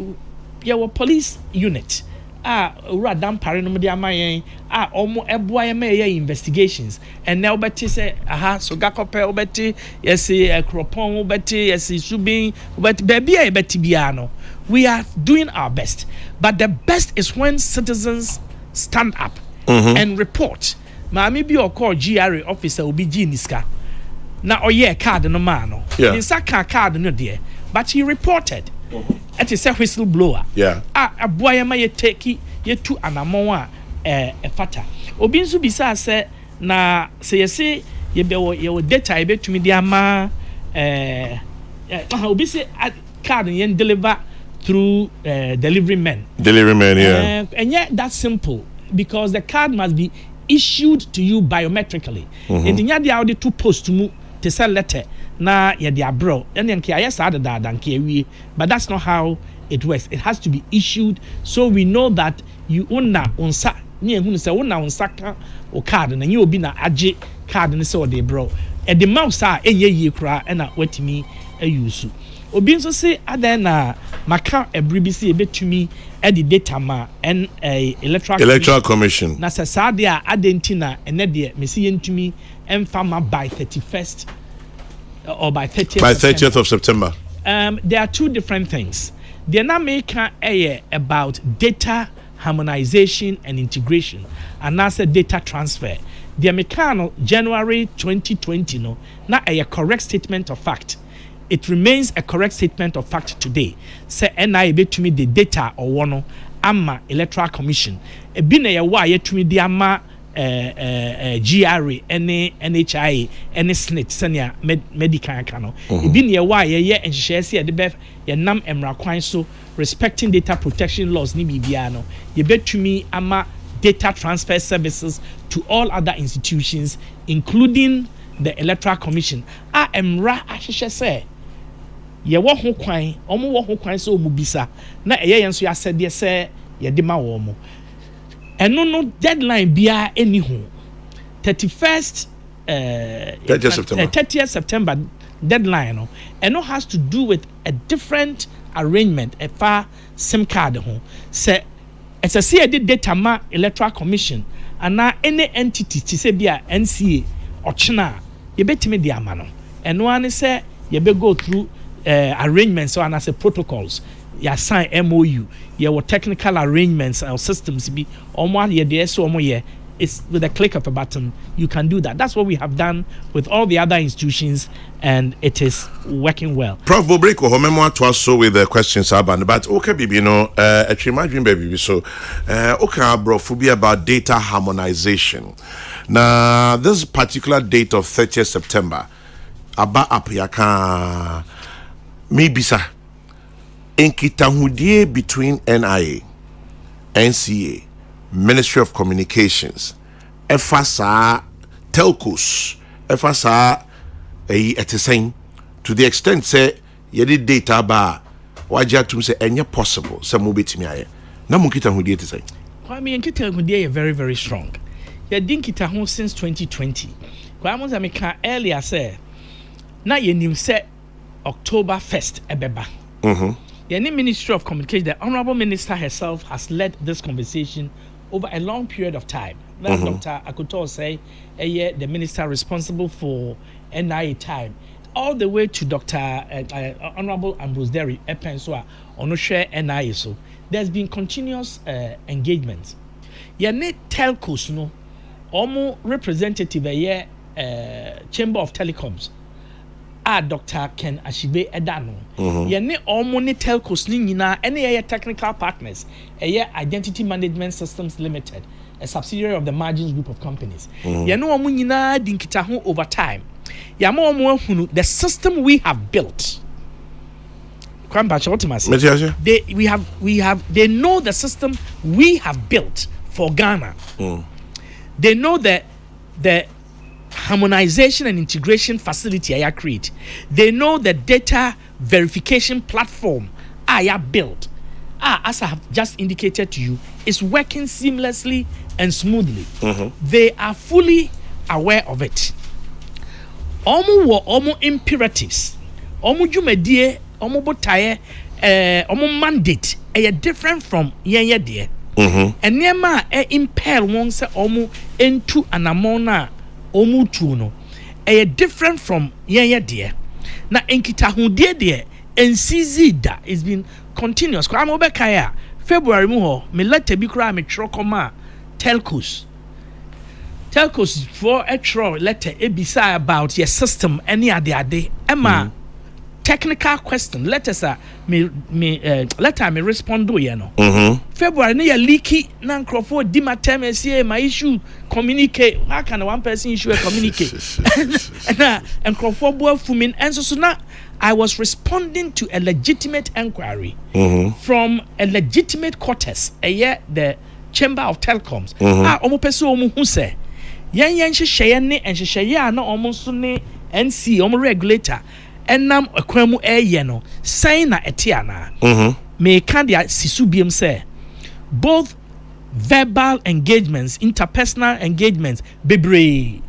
D: your police unit radam pare no de amayen omo eboa ye investigations and now beti say so gakope obeti yesi ekropon obeti yesi subin obeti baby e beti bia no. We are doing our best, but the best is when citizens stand up and report. Maami bi okọ GRA officer obi gi niska na oye card no man no nsa card no de, but he reported. It is a whistleblower.
A: Yeah.
D: Aboa ye ma ye take ye tu anamon a fata. Obi nso bisa say na say ye say ye be data ye betumi de ama obi say card yen deliver through delivery men. Yeah. And yet that's simple because the card must be issued to you biometrically. And the nya dia two post mu to sell letter na ye dia bro and then kia yes but that's not how it works. It has to be issued so we know that you una unsa ni ehunu se una unsaka o card na you obi na age card ni se o de bro e the mouse a enye yie kra na watimi ayusu obi nso se adan na maka ebribisi ebetumi e the data ma and electoral
A: commission
D: na se saade a adentina ene de mesi yentumi emfama by 31st or by 30th
A: of September.
D: There are two different things. The American about data harmonization and integration, and that's a data transfer. The American January 2020 no, now a correct statement of fact. It remains a correct statement of fact today. Say NIA be to me the data or one ama electoral commission. E bi na ye wa ye to me the ama GRA, any NHI, any SNIT, senior medical cano. Been your why, and she said the best, your num emra so respecting data protection laws, ni bibiano. You bet to me, ama data transfer services to all other institutions, including the Electoral Commission. Emra, I should say. Ye wo ho kwan, omo wo ho kwan so mubisa. Na eye yenso ya said ye say ye de ma wo mo. And no deadline bia anyhow. 30th September deadline no. And no has to do with a different arrangement. A far SIM card ho. Say it's a CID data ma electoral commission and now any entity to say bia NCA or China you betimi di ama no. And one say you be go through arrangements so and as protocols. You sign MOU, your technical arrangements or systems be on one year the so it's with a click of a button you can do that. That's what we have done with all the other institutions and it is working well.
A: Prof Bobriko homemo to us so with the questions about but okay baby you know imagine baby so okay bro for be about data harmonization. Now this particular date of 30th September about up yaka maybe sir Enkitahudie between NIA, NCA, Ministry of Communications, FSA, telcos, FSA, etiseng to the extent say yedi data ba waja tum say enya possible say mo betimi aye. Na mo kitahudie etiseng.
D: Kwa me enkitahudie very very strong. Ye din kitahu since 2020. Kwa mo za meka earlier say na ye nim say October 1st ebeba. The Ministry of Communication, the Honorable Minister herself has led this conversation over a long period of time. That Dr. Akuto say, the minister responsible for NIA time, all the way to Dr. Honorable Ambrose Derry, Epenswa, on share NIA. So there's been continuous engagement. Yene telcos no, almost representative Chamber of Telecoms. Dr. Ken Ashibe Edano. Yene Omoni Telcos Nina, any technical partners, Identity Management Systems Limited, a subsidiary of the Margins Group of Companies. You know, omunyina dinkitaho over time. Yama omu the system we have built. They know the system we have built for Ghana. They know that the harmonization and integration facility I create. They know the data verification platform I built. As I have just indicated to you, is working seamlessly and smoothly. They are fully aware of it. Omu imperatives. Omu jumedie, omu botaye, omu mandate are different from yenye de. And nema impel won se omu into anamona omu tuno. Are different from yenye de. Na enkita hundie de ensizida is been continuous. Kwa mobekaya February mu me letter bi kra me trokoma telcos for a tro letter ebisa about your system any ade emma technical question letters me letter me respond do ye no February na ya leaky na nkrofo di matem ese my issue communicate how can one person issue a communicate na nkrofo bo afumin enso so na I was responding to a legitimate inquiry from a legitimate quarters, the Chamber of Telecoms. Omo pese omo hu se yen hyehyeye ne enhyehyeye na omo so ne NC omo regulator enam akwan mu eye no sign na etia na me kan dia sisu biem se both verbal engagements, interpersonal engagements bebre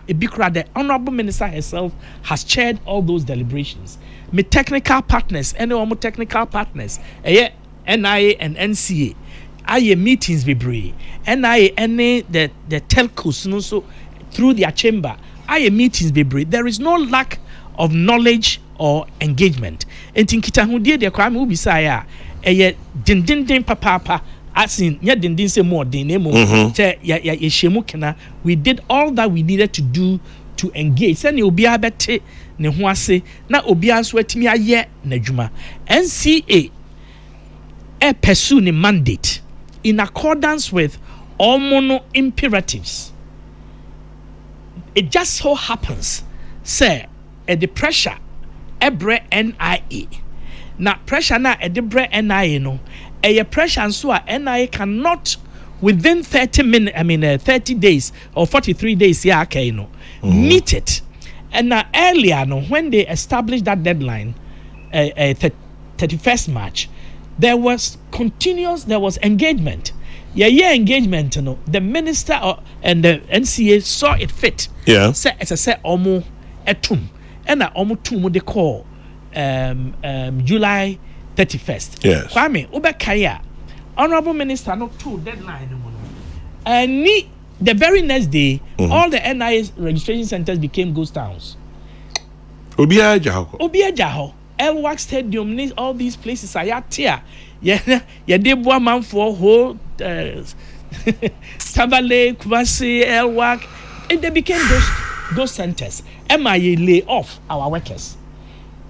D: Ebikra, the Honorable Minister herself has chaired all those deliberations. Me technical partners, any more technical partners, NIA and NCA, aye meetings be brave. NIA any the telcos no so through their chamber, aye meetings be brave. There is no lack of knowledge or engagement. And tinkita hundie de kwa me ubisa din papa. As in, didn't say more than we did all that we needed to do to engage. Send you be a better ne huase na obia sweatimi aye na juma. NCA pursue the mandate in accordance with all mono imperatives. It just so happens, say, the pressure ebre NIA. Na pressure na edebre NIA no. A pressure and so NIA cannot within 30 days or 43 days meet it. And earlier when they established that deadline 31st March, there was engagement. Engagement, the minister and the NCA saw it fit. Say omo etum and omo tum they call July 31st.
A: Yes.
D: Kwame, Ubekaya, Honorable Minister, no two deadline. And the very next day, all the NIA registration centers became ghost towns.
A: Obia Jaho.
D: Elwak Stadium, all these places are here. Did one man for whole Tabale, Kwasi, Elwak, and they became ghost centers. MIA lay off our workers.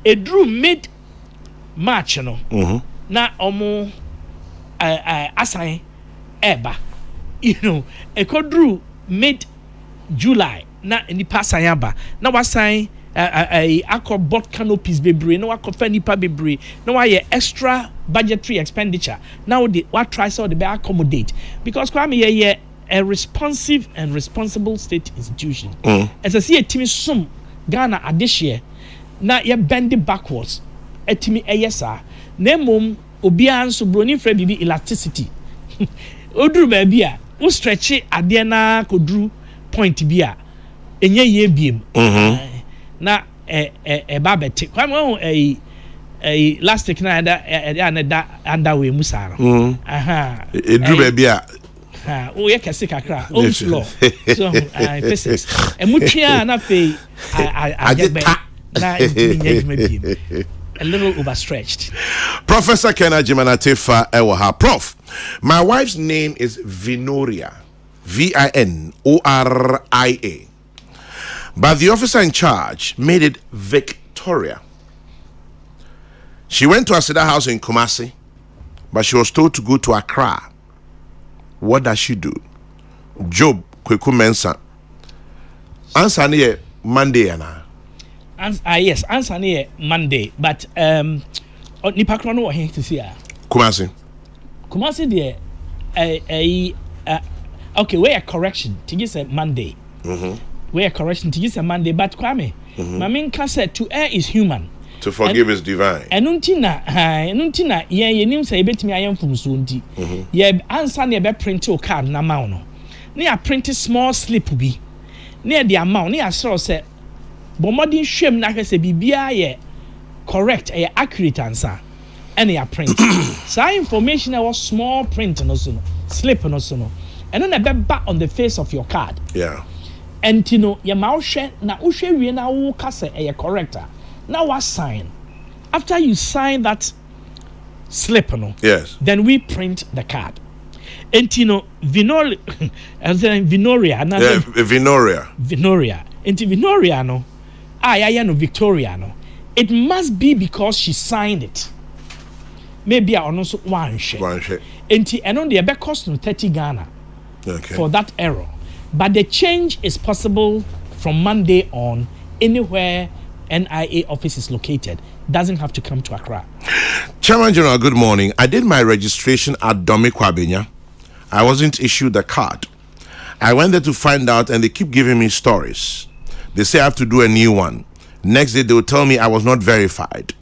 D: It drew March, na omo assign eba, a kodru mid-July na nipa sayaba na wasign akọ bought canopies bebre na wakọ nipa bebre na waye extra budgetary expenditure now they what try so they be accommodate because kwame ye a responsive and responsible state institution as I see a team sum Ghana adishie na ye bend it backwards etimi eyesa na mom obia nso broni fra bibi elasticity oduru ba bia wo stretch ade na koduru point bia enye ye biem na ba beti kwa mo elastic na da underway musara
A: eduru ba bia
D: o ye kese kakra o slow so physics emutwia na fe ajebe na biem a little overstretched.
A: Professor Kenneth Attafuah Ewaha. Prof, my wife's name is Vinoria, Vinoria, but the officer in charge made it Victoria. She went to Asida House in Kumasi, but she was told to go to Accra. What does she do? Job Kweku Mensa. Answer near Monday ana.
D: Yes, answer near Monday, but nipa kro no wo he to see a. Kumasi there okay, where a correction to just a Monday. Where a correction to just a Monday, but Kwame, my main said to err is human.
A: To forgive is divine.
D: And untina, yeah, you name say bet me I am from Sunti. Yeah, answer near be print your card na mauno. Near print a small slip be. Near the amount, near so say, Bomodin shame na say bibia ye correct, a accurate answer. Any a print. So information was small print and also slip and also no. And then a back on the face of your card.
A: Yeah.
D: And you know, your mouth share na ushe we na wo kase a corrector. Now what sign? After you sign that slip, no?
A: Yes.
D: Then we print the card. And you know, Vinoria. Into Vinoria, no. No Victoria, no. It must be because she signed it. Maybe I also one share. And on the back cost no 30 Ghana for that error. But the change is possible from Monday on anywhere NIA office is located. Doesn't have to come to Accra.
A: Chairman General, good morning. I did my registration at Domi Kwabenya. I wasn't issued a card. I went there to find out and they keep giving me stories. They say I have to do a new one. Next day they will tell me I was not verified.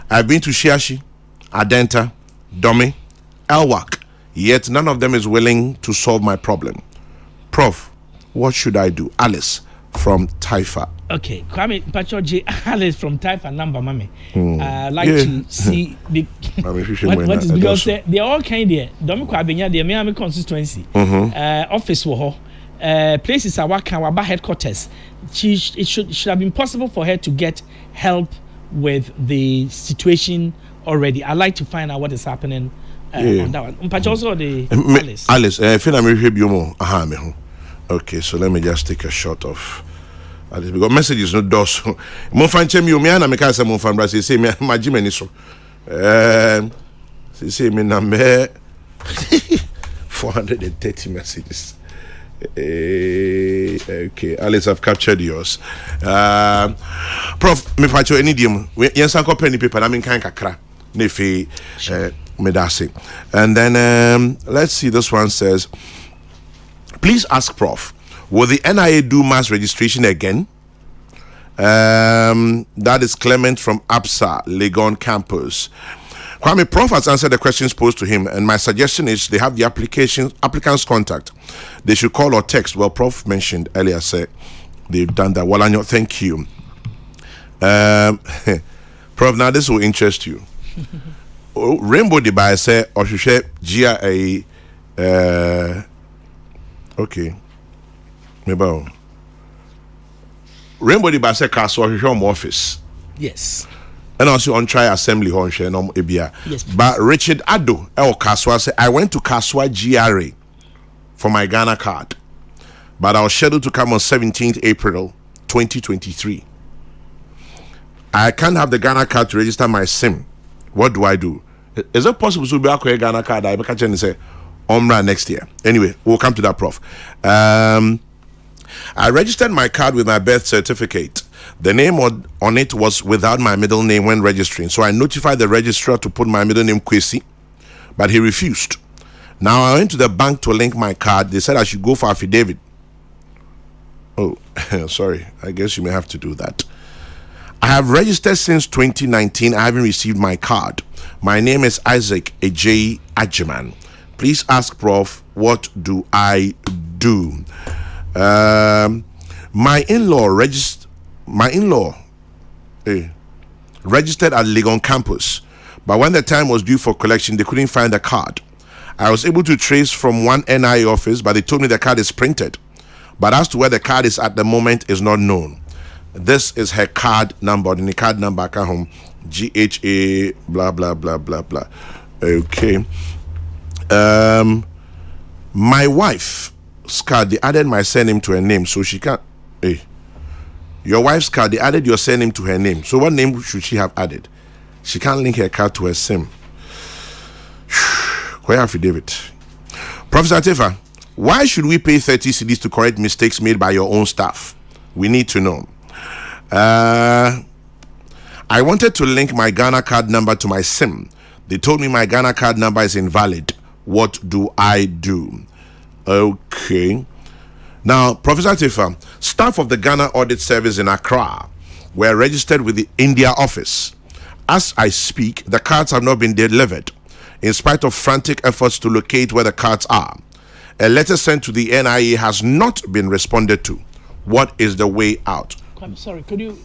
A: I've been to Shiashi, Adenta, Domi, Elwak, yet none of them is willing to solve my problem. Prof, what should I do? Alice from Taifa.
D: Okay, Kwame Pachoji, Alice from Taifa number, mommy. Like to see the what is because they are all kind there. Domi Kwabenya, the Miami constituency, office wo places are working our headquarters. It should have been possible for her to get help with the situation already. I'd like to find out what is happening on that one. Also the
A: Alice, I feel I'm okay, so let me just take a shot of Alice because message is not does. Mo fan chem you me na me ka say mo fan bra say me Agyeman so. Say me number 430 messages. Okay, Alice, I've captured yours. Prof, me pacho any dim. Yen san ko pen paper na me kan kakra. Nefi medase. And then let's see, this one says, please ask Prof, will the NIA do mass registration again? That is Clement from APSA, Legon campus. Kwame, Prof has answered the questions posed to him, and my suggestion is they have the applicant's contact. They should call or text. Well, Prof mentioned earlier, said they've done that. Well, Anyo, thank you. Prof, now this will interest you. Rainbow Dubai say or should share GIA okay. Maybe Rainbow Dubai say castle home office.
D: Yes.
A: And also on try assembly home share no ebia.
D: Yes.
A: But Richard Ado Kaswa say I went to Kaswa GRA for my Ghana card. But I was scheduled to come on 17th April 2023. I can't have the Ghana card to register my SIM. What do I do? Is it possible to be a Ghana card? I can say Omra next year. Anyway, we'll come to that, Prof. I registered my card with my birth certificate. The name on it was without my middle name when registering. So I notified the registrar to put my middle name Kwesi, but he refused. Now I went to the bank to link my card. They said I should go for affidavit. Oh, sorry. I guess you may have to do that. I have registered since 2019. I haven't received my card. My name is Isaac A.J. Agyeman. Please ask Prof, what do I do? My in-law registered at Legon campus, but when the time was due for collection, they couldn't find the card. I was able to trace from one NIA office, but they told me the card is printed. But as to where the card is at the moment is not known. This is her card number. The card number at home, GHA blah blah blah blah blah. Okay. My wife's card, they added my surname to her name, so she can't. Hey, your wife's card, they added your surname to her name. So what name should she have added? She can't link her card to her SIM. Where affidavit? Professor Attafuah, Why should we pay 30 cedis to correct mistakes made by your own staff? We need to know. I wanted to link my Ghana card number to my SIM. They told me my Ghana card number is invalid. What do I do? Okay. Now, Professor Attafuah, staff of the Ghana Audit Service in Accra were registered with the India office. As I speak, the cards have not been delivered, in spite of frantic efforts to locate where the cards are. A letter sent to the NIA has not been responded to. What is the way out?
D: I'm sorry, could you...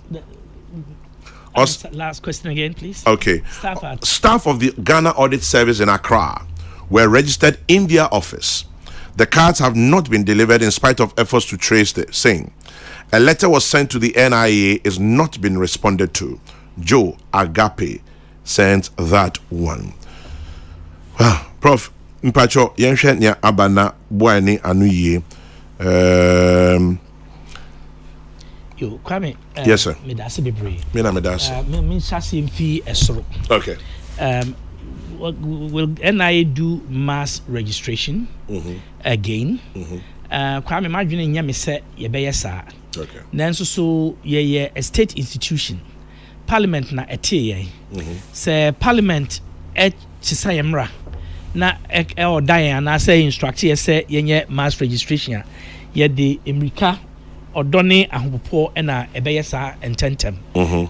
D: last question again, please.
A: Okay. Staff of the Ghana Audit Service in Accra were registered in their office. The cards have not been delivered in spite of efforts to trace the same. A letter was sent to the NIA, is not been responded to. Joe Agape sent that one. Well, Prof, mpacho yenhwe nya abana boani anu ye.
D: Yo, Kwame.
A: Yes, sir.
D: Me that's bebre.
A: Me na me that's.
D: Me shasi mfi esoro.
A: Okay.
D: Will NIA do mass registration again? Kwame madwene nya me se ye beye sa.
A: Okay.
D: Nanso so ye a state institution. Parliament na ete say parliament chisayemra na or die na say instruct ye say ye mass registration ye de America odone ahopopo na ebeye sa ententem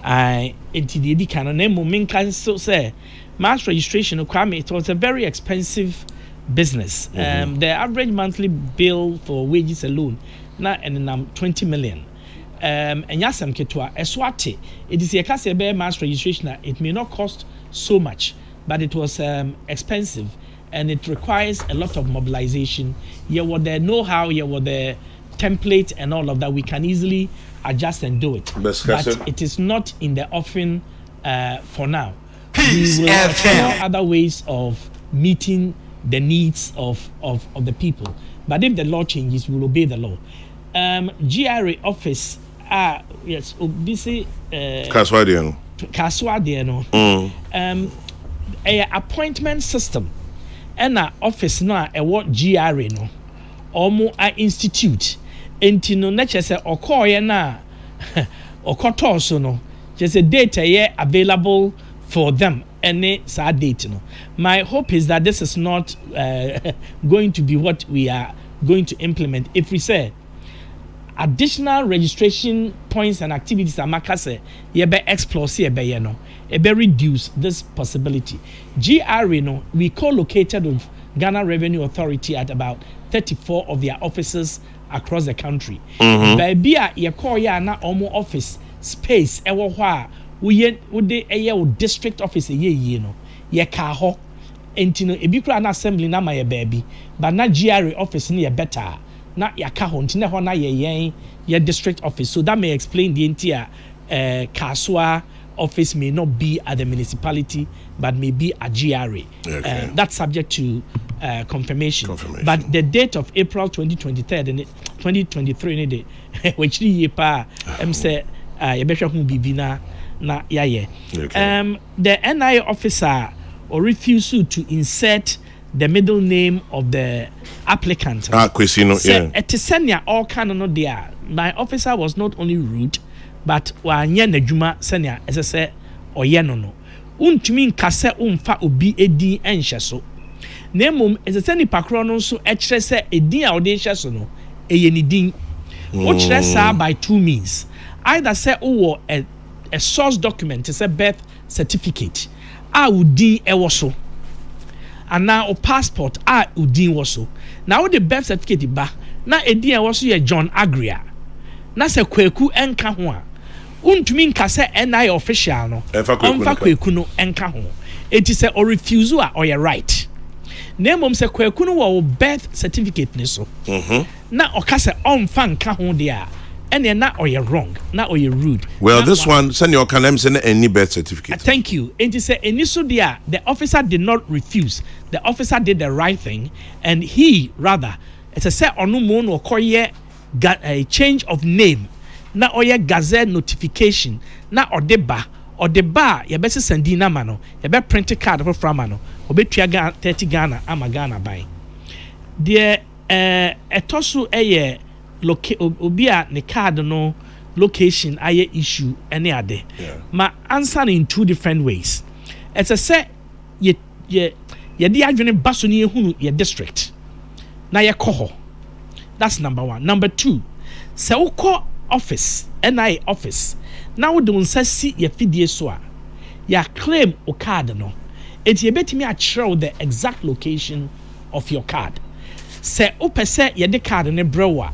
D: I enti de di kan na mo menkan so say mass registration it was a very expensive business. The average monthly bill for wages alone na and 20 million. And yasam ketwa eswate it is a case mass registration. It may not cost so much, but it was expensive and it requires a lot of mobilization. You were the know-how, you were the template and all of that. We can easily adjust and do it, but it is not in the offering for now. We will explore other ways of meeting the needs of the people, but if the law changes, we will obey the law. GRA office yes, obisi Kaswadiano appointment system and office no what GRA no omo institute enti no na chese okoye na okoto so no just a data here available for them any sad date no. My hope is that this is not going to be what we are going to implement. If we say additional registration points and activities amaka say ye be explore see ye no e be reduce this possibility. GRA no we co-located with Ghana Revenue Authority at about 34 of their offices across the country. Baby a ye call ya na omo office space ewo ho a wo de eye district office ye no ye ka ho enti no ebi kura na assembly na ma ye baby but na GRA office no ye better na yaka ho ntine ho na ye district office, so that may explain the entire Kaswa office may not be at the municipality but may be at GRA. Okay. That's subject to confirmation. But the date of April 2023 and 2023 which the pa say ye be hwe hu bibina na yaye. The NIA officer or refuse to insert the middle name of the applicant. Etisenia all kind no there. My officer was not only rude, but wanye najuma senia as I say oyeno no. Untumi nkase umfa obi edi enhye so. Nemum as I say ni pakro no so ekire se edin a ode enhye so no eye ni din. Wo kire sa by two means. Either say wo a source document, it's a birth certificate. A udi ewo so. And now a passport udin was now the birth certificate ba na edin was ye John Agria na se kwaku enka ho a untumi nka se NI official no onfa kwaku no enka ho eti se o refuse a or right na mom se kwaku no wo birth certificate ni so na oka se onfa nka ho de a ene na or wrong na or rude.
A: Well, na this one send your can send any birth certificate.
D: Thank you. And say eniso there the officer did not refuse. The officer did the right thing and he rather it's a say onu mo no koye a change of name na oye gazette notification na odeba ye be sendi na ma no ye be print card for frama no obetua 30 Ghana ama Ghana buy. The etoso eye obi a ne card no location aye issue any ade. Ma answer in two different ways. It's a say ye di adwene baso ne ehunu ye district. Na ye koho. That's number one. Number two, se woko office, NIA office. Now don't say ye fidie so a ya claim o card no. It ye betimi a kyerɛw the exact location of your card. Se o pese ye de card ne brewa.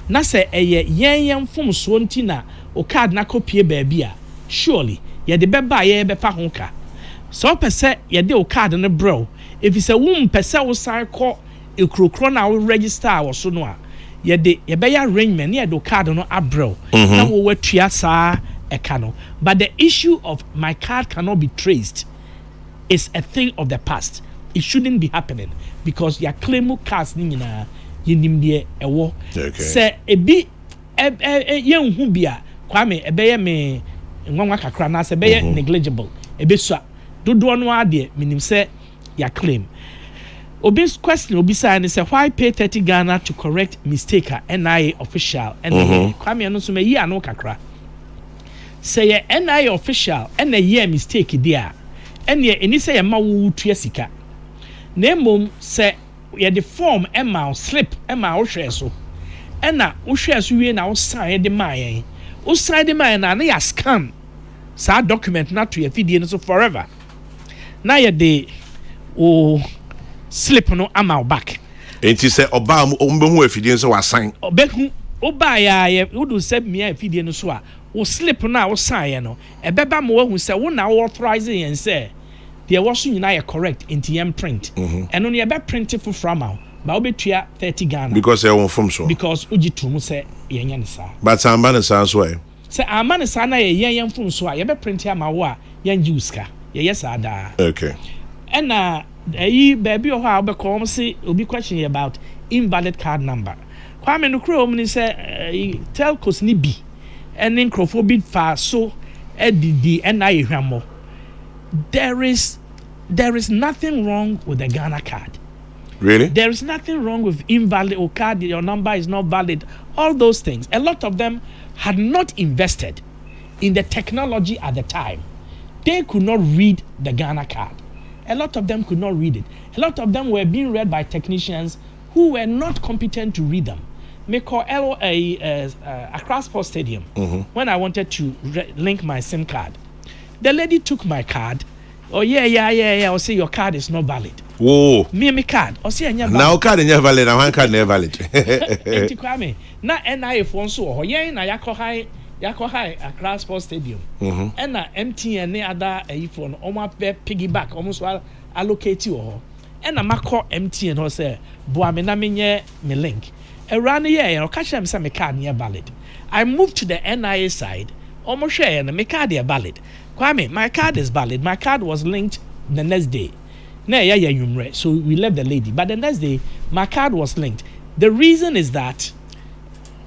D: Na se eye yen fom so nti na o card na kopie baabi a surely ye de beba ye befa ho ka. So pese ye de o card ne brew. If you say pese wo san kɔ ekrokro na wo register wo so no a ye de ye be ya arrangement ye de o card no abrew. Na wo watua saa eka no. But the issue of my card cannot be traced is a thing of the past. It shouldn't be happening because your claim cards ni nyina yenim de ewo. Se ebi yen hu bia kwame ebeye me nwanwa kakra na se beye negligible ebe so dodo no ade minim se your claim. Obi's question obi say ni say why pay 30 Ghana to correct mistake NIA official and kwame no so me yi ano kakra. Say ye NIA official and a year mistake there. Ene eni say ma wo tua sika na emom say ye the form ema slip ema wo hwe so ena wo hwe so wie na wo sign de mayen wo sign de mayen na ya scan sa document na to ye fidie no so forever na ye de o slip no ama back
A: enti say oba mbehu afidie so wa sign
D: obehu oba ya ye wo do say me afidie no so a wo slip na wo sign no ebeba mo wahu say wo na authorize yen say there was you correct in TM print. And only a print for from now. But obetua 30 Ghana. Because
A: they won't from so.
D: Because ujitu say yenyanisa.
A: But some man is way.
D: Say our man is na yen from so ye be print ya ma wa yen use ka. Yes ada.
A: Okay.
D: And baby or how be come say obi question about invalid card number. Kwame no kro omni say tell cause ni bi. And then crofobid fa so edidi na ehwamo. There is nothing wrong with the Ghana card.
A: Really?
D: There is nothing wrong with invalid or card, your number is not valid. All those things. A lot of them had not invested in the technology at the time. They could not read the Ghana card. A lot of them could not read it. A lot of them were being read by technicians who were not competent to read them. Me call Accra Sports Stadium when I wanted to link my SIM card. The lady took my card. Oh yeah. I'll say your card is not valid.
A: Whoa.
D: Me card. I'll say valid.
A: Now card is valid. And one card never valid.
D: Enti kwame. Na NIA phone so. Oh yeah na yako high Accra Sports Stadium. And na MTN ne other phone. Omo piggyback. Almost allocate you. And na mako MTN ho say. Boa me na me link. Around the year, I'll catch them say my card near valid. I moved to the NIA side. Almost share and my card is valid. Kwame, my card is valid. My card was linked the next day. So we left the lady. But the next day, my card was linked. The reason is that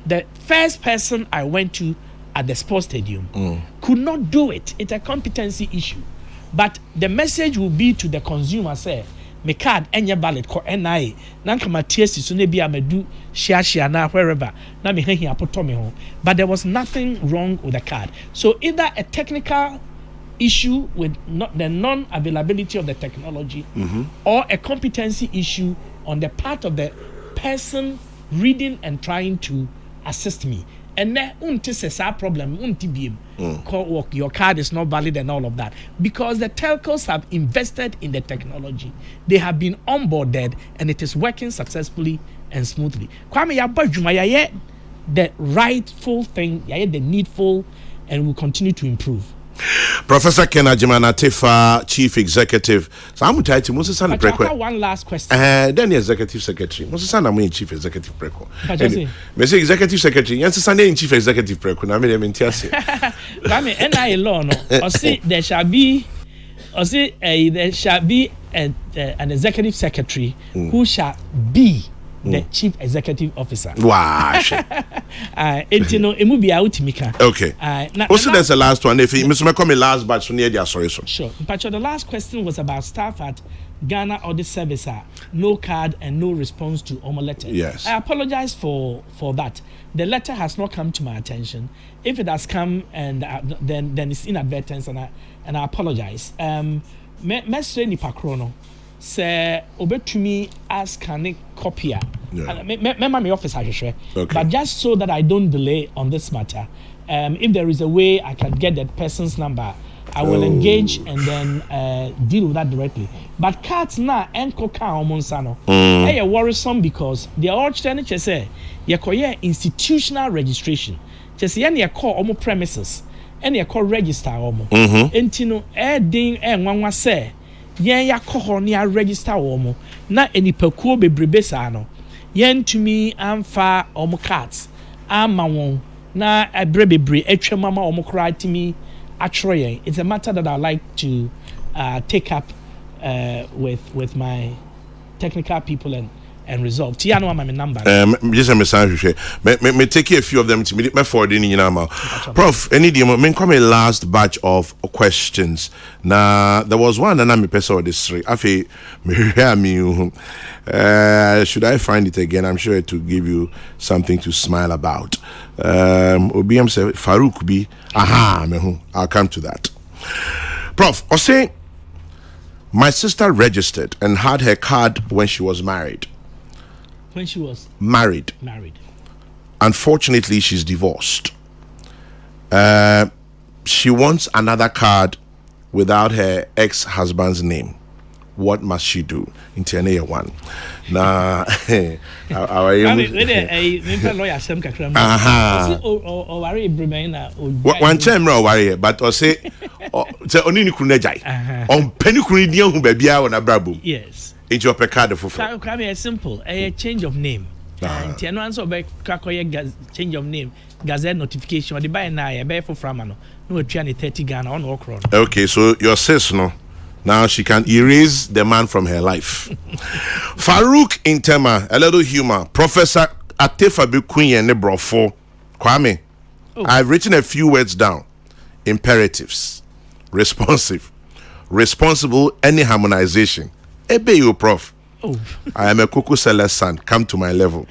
D: the first person I went to at the sports stadium could not do it. It's a competency issue. But the message will be to the consumer, say, my card any valid ko NIA. Nanka my TSC so maybe I may do share na wherever. Na me here put me home. But there was nothing wrong with the card. So either a technical issue with the non-availability of the technology or a competency issue on the part of the person reading and trying to assist me. And then problem your card is not valid and all of that because the telcos have invested in the technology. They have been onboarded and it is working successfully and smoothly. Kwame ya the rightful thing, the needful, and will continue to improve.
A: Professor Kenneth Agyeman, Attafuah, Chief Executive. So I'm going to Moses and Preko.
D: One last question.
A: Then the Executive Secretary. Moses and I'm Chief Executive Preko. Mr. Executive Secretary, yes, Sunday Chief Executive Preko. Na me dem tiase.
D: Kwame, NIA law no. Or say there shall be an Executive Secretary who shall be the chief executive officer.
A: Wow.
D: Emu bia utimika.
A: Okay. Also, there's the last one. If Mr. McComy last batch, so near the sorry.
D: Sure. But the last question was about staff at Ghana Audit Service. No card and no response to Omo letter.
A: Yes.
D: I apologize for that. The letter has not come to my attention. If it has come, and then it's inadvertence, and I apologize. Mestre ni pakrono. Say obetumi ask can copy. My office okay. But just so that I don't delay on this matter, if there is a way I can get that person's number, I will engage and then deal with that directly. But cards na enko ka omonsano. Hey, worrisome because the orchard say you institutional registration. Just you call omo premises and you call register omo. Entino din nwanwa say yen yakɔ ne register wo na enipakuo bebrebe saa no yen tumi amfa omo cards ama won na ebre bebre atwam ama omo kra timi atwere yen. It's a matter that I like to take up with my technical people and resolve. Tia no my number.
A: Just a message. Me take a few of them to me forward in now. Prof, any day me come a last batch of questions. Now there was one and I'm a person of this three. Afi me should I find it again? I'm sure to give you something to smile about. Obiam say Farouk be I'll come to that. Prof, I say my sister registered and had her card when she was married.
D: When she was
A: married. Unfortunately, she's divorced. She wants another card without her ex-husband's name. What must she do? In Tiania one. Now, our one time, worry, but I say, only Kunajai on Penny Kuridian who baby on a brabu.
D: Yes.
A: It's your card for
D: a simple a change of name. And answer by change of name, Gazette notification, or the buy now a bear for Framano. No 30 Ghana on Okron. Okay, so your sis no. Now she can erase the man from her life. Farouk Intema, a little humor. Professor Attafuah Queen and Prof. Kwame. I've written a few words down. Imperatives. Responsive. Responsible, any harmonization. Ebe you, Prof. I am a cocoa seller son. Come to my level.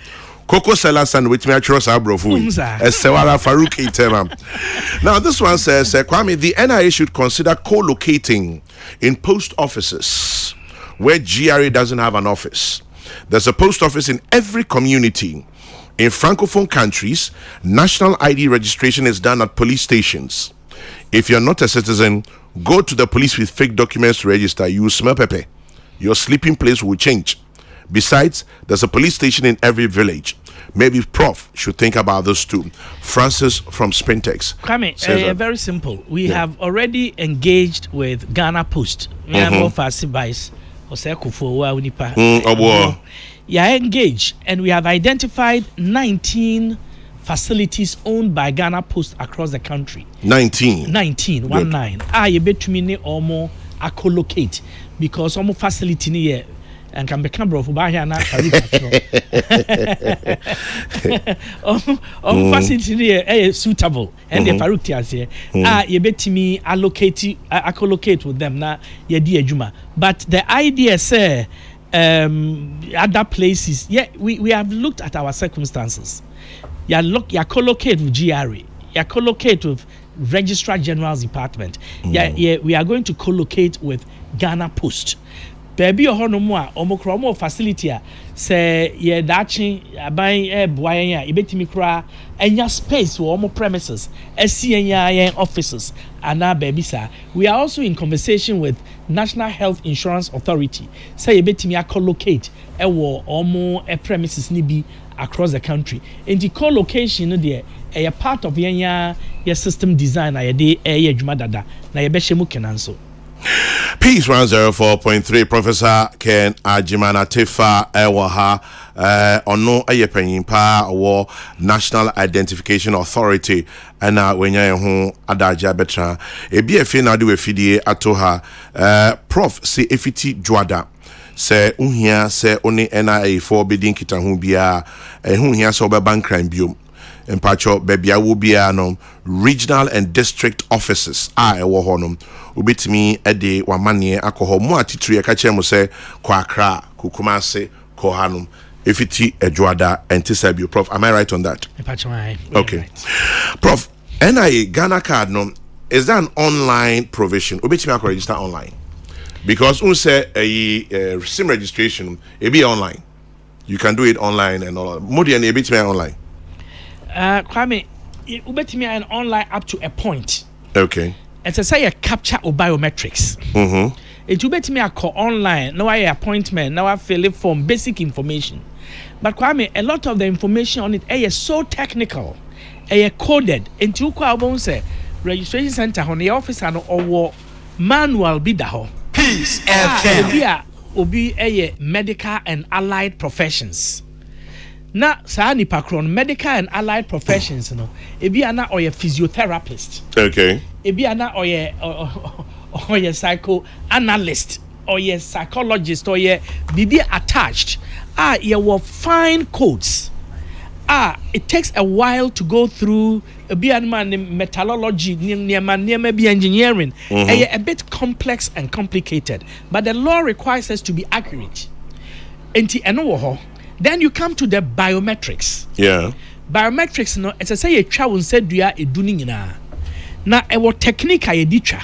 D: Cocoa seller son, which may trust our bro food. Sewara Farouk Intema. Now, this one says, Kwame, the NIA should consider co-locating in post offices where GRA doesn't have an office. There's a post office in every community. In Francophone countries, national ID registration is done at police stations. If you're not a citizen, go to the police with fake documents to register. You will smell pepper. Your sleeping place will change. Besides, there's a police station in every village. Maybe Prof should think about this too. Francis from Sprintex. Kwame, very simple. We have already engaged with Ghana Post. Yeah, engaged, and we have identified 19 facilities owned by Ghana Post across the country. 19. You bet me or more co-locate because almost facility near and can become bro for buy here now. Facility near suitable and the Farouk here. You bet me allocate with them now. Ye dear Juma, but the idea say other places. Yeah, we have looked at our circumstances. You collocate with GRA. You collocate with Registrar General's Department. We are going to collocate with Ghana Post. Baby or no more omokromo facility say ye dachi aban boya ibetimi kra enya space for omo premises enya offices and now baby sir. We are also in conversation with National Health Insurance Authority. Say ibetimi collocate ewo omo premises ni bi across the country. In the co-location there a part of your system design na yede adwuma dada na ye behye mu kenanso.
A: Peace 104.3 Professor Ken Agyeman Attafuah Ewaha ono ayepanyin pa wo National Identification Authority ana wenya ho adaja betra ebi efi na de wefidie atoha Prof si efiti dwada say unhia say oni NIA for bidding kita hu bia hu hia so be bank crime biom empacho bebia wo bia no regional and district offices a ewo honom obetimi ede wamane akoho mu atitru ye ka chemo say kwa Accra Kumasi ko hanum efiti edwada entisabio. Prof, am I right on that? Okay, right. Prof, NIA Ghana card no, is that an online provision? Obetimi akọ register online because un say a SIM registration it be online, you can do it online and all. Modi and obetimi online.
D: Kwame, ubetimi an online up to a point.
A: Okay.
D: It's a say a capture or biometrics. It ubetimi a call online. Now I appointment. Now I fill it form basic information. But Kwame, a lot of the information on it is so technical, coded. Into kwa say registration center on the office and or manual be daho.
B: Peace FM.
D: Obi a medical and allied professions. Na saa nipa kron medical and allied professions no ebi ana oye physiotherapist,
A: okay,
D: ebi ana oye psychoanalyst, oye psychologist, oye bibi attached ye were fine codes it takes a while to go through ebi anma metallurgy niema bi engineering a bit complex and complicated, but the law requires us to be accurate enti eno wo ho. Then you come to the biometrics.
A: Yeah.
D: Biometrics no, it's a say a twa won said dua eduni nyina. Na e wo technique a di twa.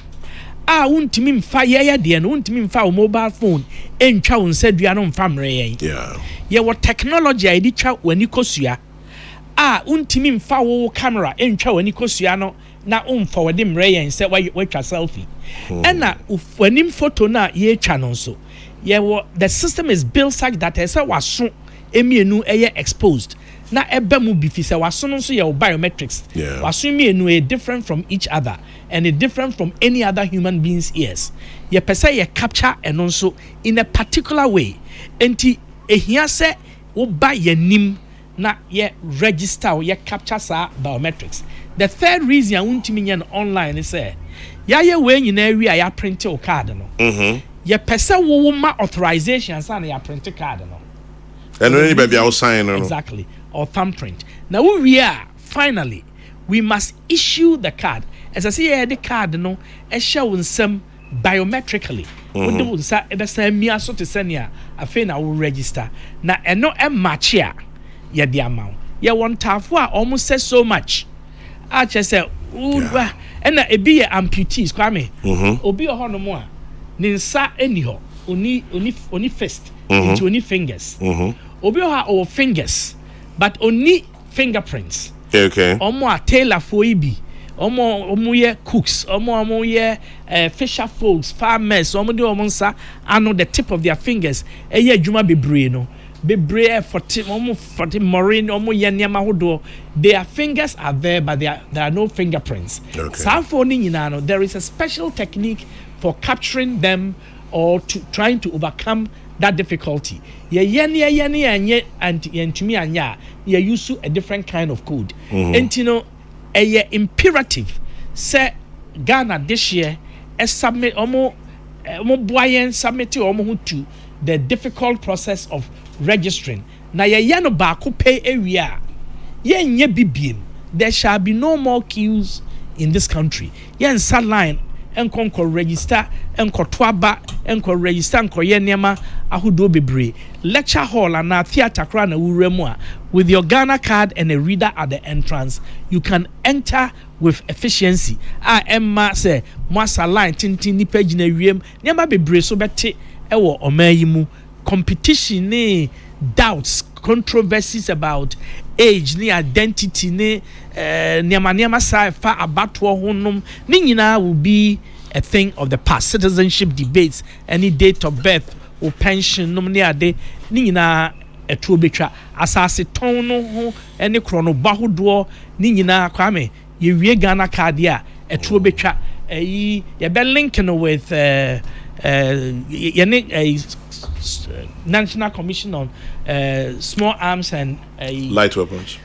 D: Untimi mfa ye de no untimi mfa o mobile phone entwa won said dua no mfa mre yen.
A: Yeah.
D: Ye wo technology a di twa wani kosua. Untimi mfa wo camera entwa wani kosua no na umfa wade mre yen say we twa selfie. Na wani photo na ye twa no so. Ye wo the system is built such that e say waso emienu exposed na ebe mu bi fi se waso no so ye biometrics waso emienu different from each other and different from any other human being's ears. Ye pese ye capture eno so in a particular way enti ehia se wo ba ye nim na ye register or ye capture sa biometrics. The third reason I want to mean online is say ya ye we nyina wi ya print your card no ye pese wo ma authorization sa na ya print card no.
A: And any baby I'll sign
D: exactly or thumbprint. Now we are finally we must issue the card. As I say the card no e show some biometrically. We do say e be say me aso to send ya afi na we register. Na eno e match ya ye the amount. Ye want Attafuah almost says so much. I just say and na e be amputees Kwame. Obi o ho no mo a ni nsa eni ho oni fist into only fingers. Obi or fingers, but only fingerprints.
A: Okay.
D: Omo a tailor for ibi. Omo ye cooks. Omo ye fisher folks, farmers. Omo do omo sa ano the tip of their fingers. Eye juma bebre no. Bebre for marine. Omo ye niema hodo. Their fingers are there, but there are no fingerprints.
A: Okay.
D: Sa for ni no. There is a special technique for capturing them or trying to overcome that difficulty. Ye antumi anya ye use a different kind of code. And you know a imperative say Ghana this year submit omo boyen submit omo to the difficult process of registering. Na ye no baako pay area ye nye bibiem. There shall be no more queues in this country. Ye nsa line enko register enko toaba enko register enko ye niema ahodo bebre lecture hall and theater kra na wuremu a with your Ghana card and a reader at the entrance you can enter with efficiency. Emma say mwasa line tintin ni page na wiem niema bebre so bete ewo omayi mu competition ni doubts controversies about age ni identity ni niema sa fa abato honum ni nyina will be a thing of the past. Citizenship debates, any date of birth or pension nomini ade ni nyina etuo betwa asase ton no ho any chrono bahodo ni nyina Kwame ye wie Ghana card ya etuo betwa ye be link no with National Commission on Small Arms and
A: light weapons.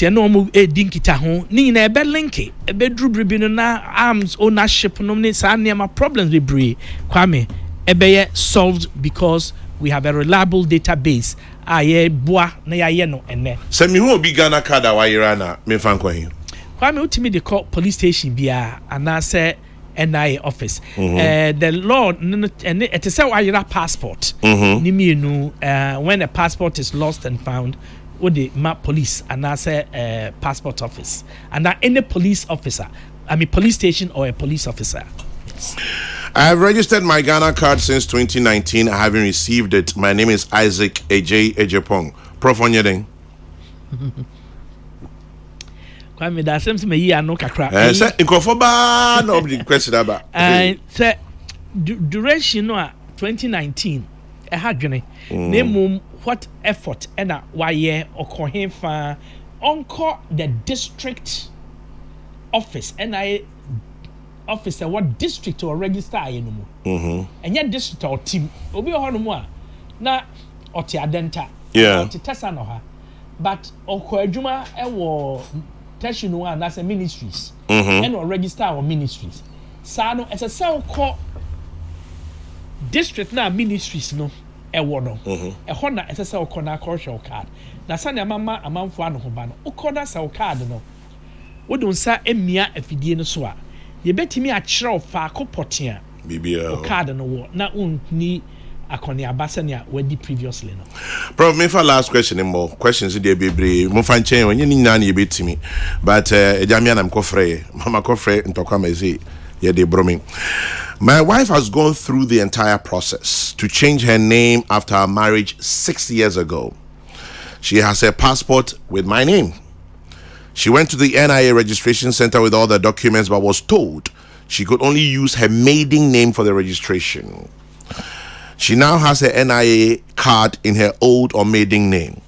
D: You know, dinkita ho. Ni na ebe linki, ebe drubri no na arms ownership no ni sa niema problems be bre. Kwame, ebeye solved because we have a reliable database. Aye boa na ya no ene.
A: Send me who be Ghana card awayirana me fankwa.
D: Kwame utimi de call police station bia anase NIA office. The law and it is a passport. When a passport is lost and found, with the map police and I say passport office. And that any police officer, police station or a police officer. Yes.
A: I have registered my Ghana card since 2019. I haven't received it. My name is Isaac AJ Ejepong. Prof on your thing.
D: Kwame da sem me yi ano kakra.
A: Say inkofoba no be question about.
D: Say duration no 2019 e ha dwene. Na mum what effort na why okohen fa onko the district office NIA officer what district or register aye no mu. Enya district or team obi ho no mu a na ote adenta.
A: Yeah.
D: Ote tesa no ha. But oko adwuma e wo no and that's a ministries and or register our ministries. Sano as a cell call district na ministries no e wono e hona as a cell corner commercial card. Na sane mama amanfo ano ho ba no ukoda cell card no wodun sa emia afidie no so a ye betimi a kyerɛw fa akopotea
A: bibia
D: card no wo na unni akoni abasania wedi previously no.
A: Prof, me for last question more questions dey bebre mo fan chen onye ni nyina na ye betimi but ejamia na mkofre mama kofre ntokwa mezi ye dey bromi. My wife has gone through the entire process to change her name after our marriage 6 years ago. She has a passport with my name. She went to the NIA registration center with all the documents but was told she could only use her maiden name for the registration. She now has a NIA card in her old or maiden name.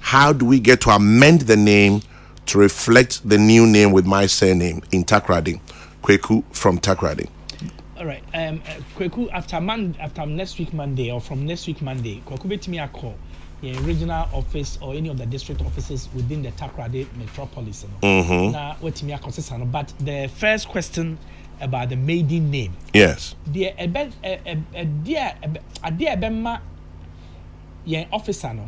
A: How do we get to amend the name to reflect the new name with my surname in Takrady? Kweku from Takrady.
D: All right. Kweku, after next week Monday or from next week Monday, Kweku betimi akọ the regional office or any of the district offices within the Takrady metropolis. Na wetimi akọ sesano. But the first question about the maiden name.
A: Yes.
D: The abema yen officer no.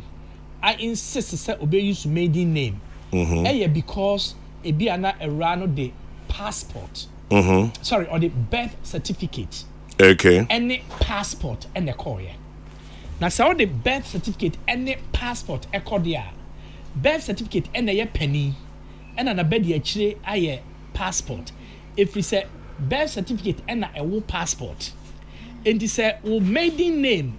D: I insist say obey use maiden name. Because ebi ana erano the passport. Sorry, or the birth certificate.
A: Okay.
D: Any passport and the courier. Now so the birth certificate any passport e courier. Birth certificate and a penny and an abedi actually aye passport. If we say birth certificate and a wo passport and they say wo maiden name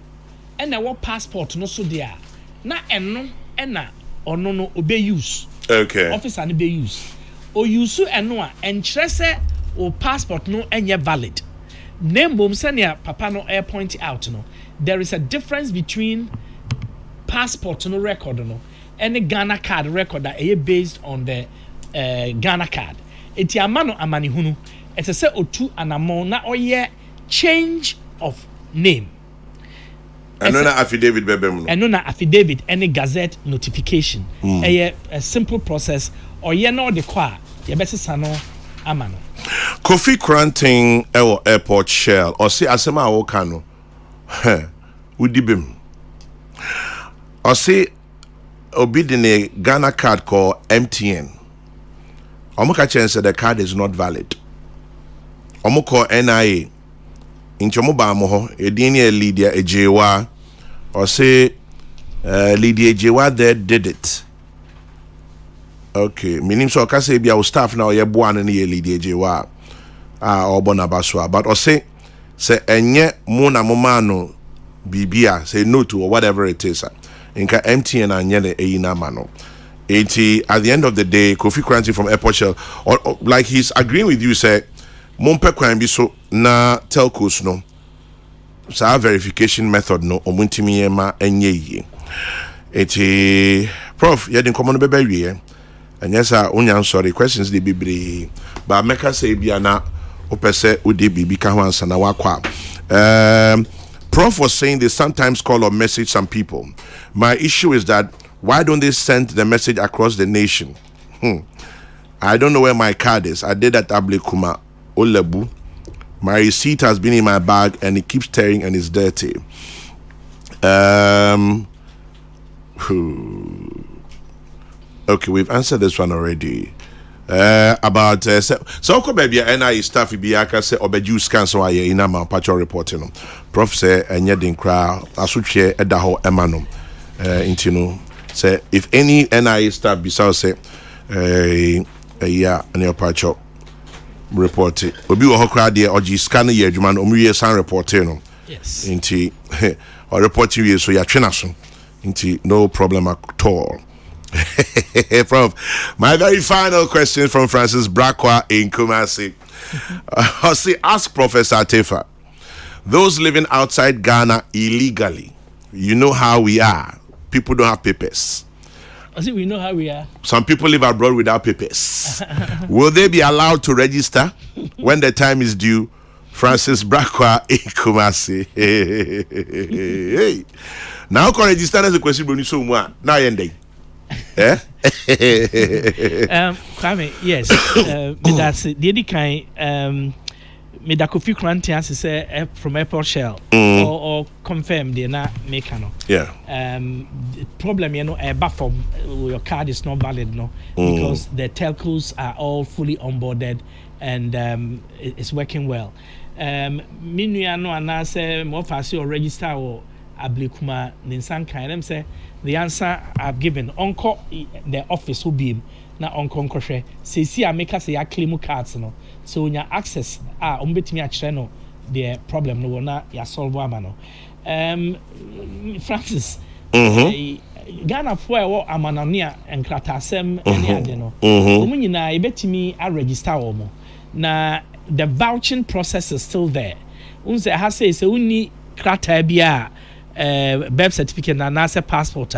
D: and a wo passport no so there na eno na ono no obe use
A: okay
D: officer no be use o use eno a enkyere say o passport no enye valid name bom senior papa no air point out no there is a difference between passport no record no and the Ghana card record that is based on the Ghana card eti amano amani hunu it's a say otu anamon na oye change of name.
A: And no affidavit bebem.
D: And no affidavit any gazette notification. A simple process or ye no de kwa ye bese sano amano.
A: Kofi Kranting airport shell or say asema awokano. Udibim. Or say obidine Ghana card called MTN. Omoka chen said the card is not valid. Omoko NIA inchomo ba mo ho edini Lydia Ejewa or say Lydia Ejewa there did it. Okay, meaning so ka say bia staff na ye boa na Lydia Ejewa obona baswa but or say enye mo na mo no bibia say no to or whatever it is inka MTN anye na eyina ma no. At the end of the day Kofi Kranting from Airport Shell or like he's agreeing with you say Mompe kwan bi so na telcos no sa verification method no omuntimi ema enye yi eti prof ye din komo no bebe wie anya sa onya sorry questions dey bibre ba meka say bia na opese odi bibi ka ho ansa na wakwa Prof was saying they sometimes call or message some people. My issue is that why don't they send the message across the nation? I don't know where my card is. I did at Ablekuma Olebu My receipt has been in my bag and it keeps tearing and it's dirty. Okay, we've answered this one already. About so baby NI staff be aka say obeju scan so aye in am patcho reporting. Prof say enye din kra asotwe eda ho emanom. Intino say if any NI staff be so say yeah any patcho report it. Obi wo hokra de oji scan ye adwuma no omwie san reporting no.
D: Yes.
A: Inti or report you so ya twena so. Inti no problem at all. Prof, my very final question from Francis Brakwa in Kumasi. Ask Professor Attafuah. Those living outside Ghana illegally, you know how we are. People don't have papers.
D: I see, we know how we are.
A: Some people live abroad without papers. Will they be allowed to register when the time is due? Francis Brakwa in Kumasi. Hey. Now, can register as a question? Now, ending.
D: Kwame, yes. That's the kind me da Kofi Kranti as say from Airport Shell or confirm they na make no.
A: Yeah.
D: The problem from your card is not valid because the telcos are all fully onboarded and it's working well. Minua no anase mo fasi or register or ablikuma ninsan kan them say the answer I've given onko the office will be na onko nkwohwe sesi ameka say ya claim cards no so when you access umbetimi a kire no the problem no na ya solve ama no Francis Ghana for e amanania enkratasem ene ade no omu nyina ebetimi a register omo na the vouching process is still there unse ha say unni krata bia birth certificate na nasa passport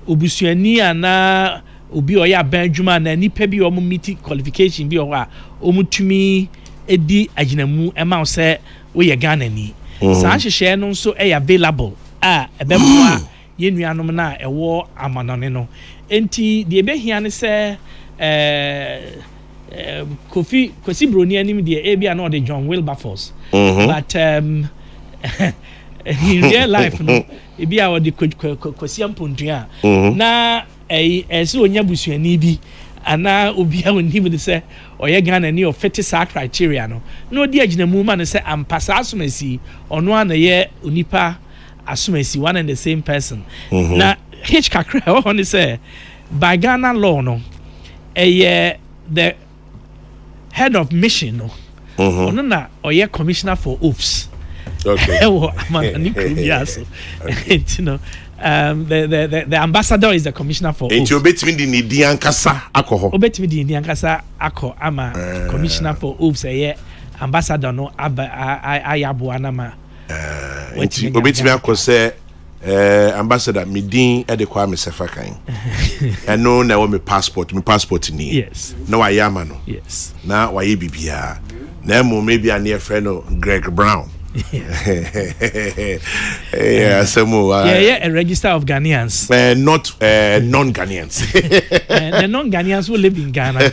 D: obusuani ana obi oya banjuma na nipa bi o meet qualification bi o a omutumi edi aginamu ema se we ye Ghana ni sa hyehyɛ no nso available ebemwa ye nuanom na ewo amanone no enti de ebehia ne se Kofi broni anim de ebia na the John Wilberforce but in real life no ebia o de kwasi ampondua na so onya busuani bi ana obi a onim de se oye Ghana ni o fit sa criteria no na odi aginamu ma ne se ampasa asomasi ono ana ye onipa asomasi one and the same person na hitch kakra o ne se by Ghana law no the head of mission no ono na oye commissioner for ops.
A: Okay.
D: The ambassador is the commissioner for
A: ops. Obetimi di ni di ankasa akọ.
D: Obetimi di ni ankasa akọ ama commissioner for ops ambassador no ayabo anama.
A: Obetimi akọ say ambassador me din e de kwa me sefa kan. Eno na wo me passport ni.
D: Yes.
A: Na wa yama no.
D: Yes.
A: Na wa ye bibia. Na mo maybe a near friend no Greg Brown. Yeah, so
D: a register of Ghanaians.
A: Not non-Ghanaians.
D: The non-Ghanaians who live in Ghana.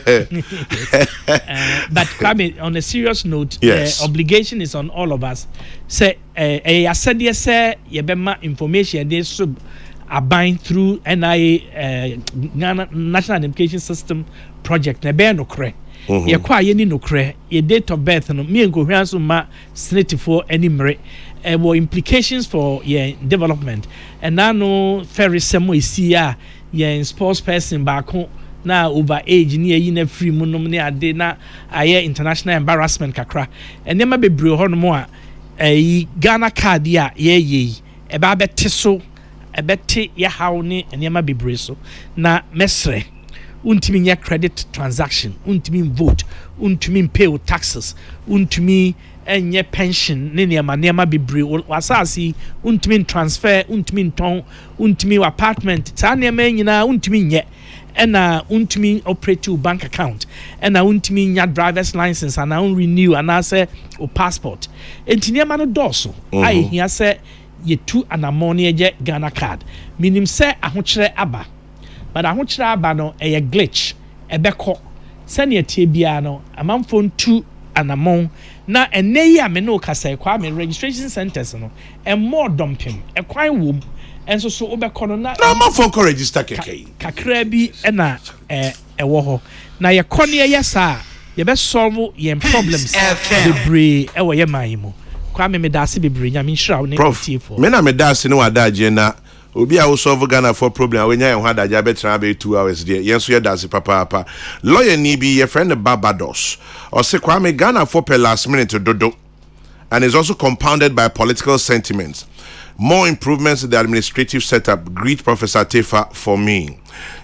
D: But on a serious note,
A: yes.
D: The obligation is on all of us. Say, I said yes, sir. Yebema information they should abide through NIA Ghana National Identification System project. Nebe no kre. Ye kwa ye ni no kre. Ye date of birth no. Me ngo hwanso ma senate for any mere. Were implications for your development. And now no ferry semo isi ya ye sports person back na over age ni ye na free mu no ne ade na aye international embarrassment kakra. And nema bebre ho no mo a Ghana card ya ye e ba bete so e bete ya haw ne nema bebre so na mesre untimi nya credit transaction untimi vote untimi pay taxes untimi enye pension ne nema bebre wasasi untimi transfer untimi ton untimi apartment sa nema nyina untimi nye ena untimi operate your bank account ena untimi nya driver's license ana renew ana say o passport enti nema no doso ai hia say ye tu anamone eje Ghana card minim say ahokyere aba but ahokyere aba no e glitch ebeko sane tie bia no amanfo ntu anamon na ene yi a me no kasa kwa me registration centers no and more dumping e kwan wom enso so obekọ no na
A: ma for register keke
D: kakra bi na ewo ho na ye kọ ne ye sa ye be solve ye problems bebre e wo ye man mu kwa me da se bebre nya me nhira wo ne
A: tiefo me na me da se ne wadaje na obi a wo solve Ghana for problem we nya ye ho adaje betra be 2 hours there yen so ye da se papa lawyer ni bi ye friend Barbados or say kwa me Ghana for per last minute dodo and is also compounded by political sentiments. More improvements in the administrative setup. Greet Professor Attafuah for me.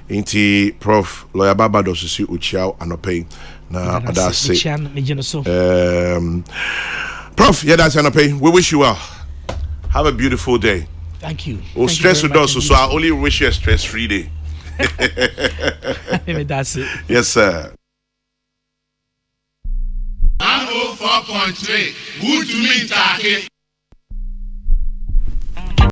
A: Inti Prof Lawyer Barbados si uchiao anope na oda say. Prof, yeah, that's anope. We wish you well. Have a beautiful day.
D: Thank you.
A: Oh, stress with us, so I only wish you a stress-free day.
D: That's it.
A: Yes, sir.
C: 104.3. Good to meet you.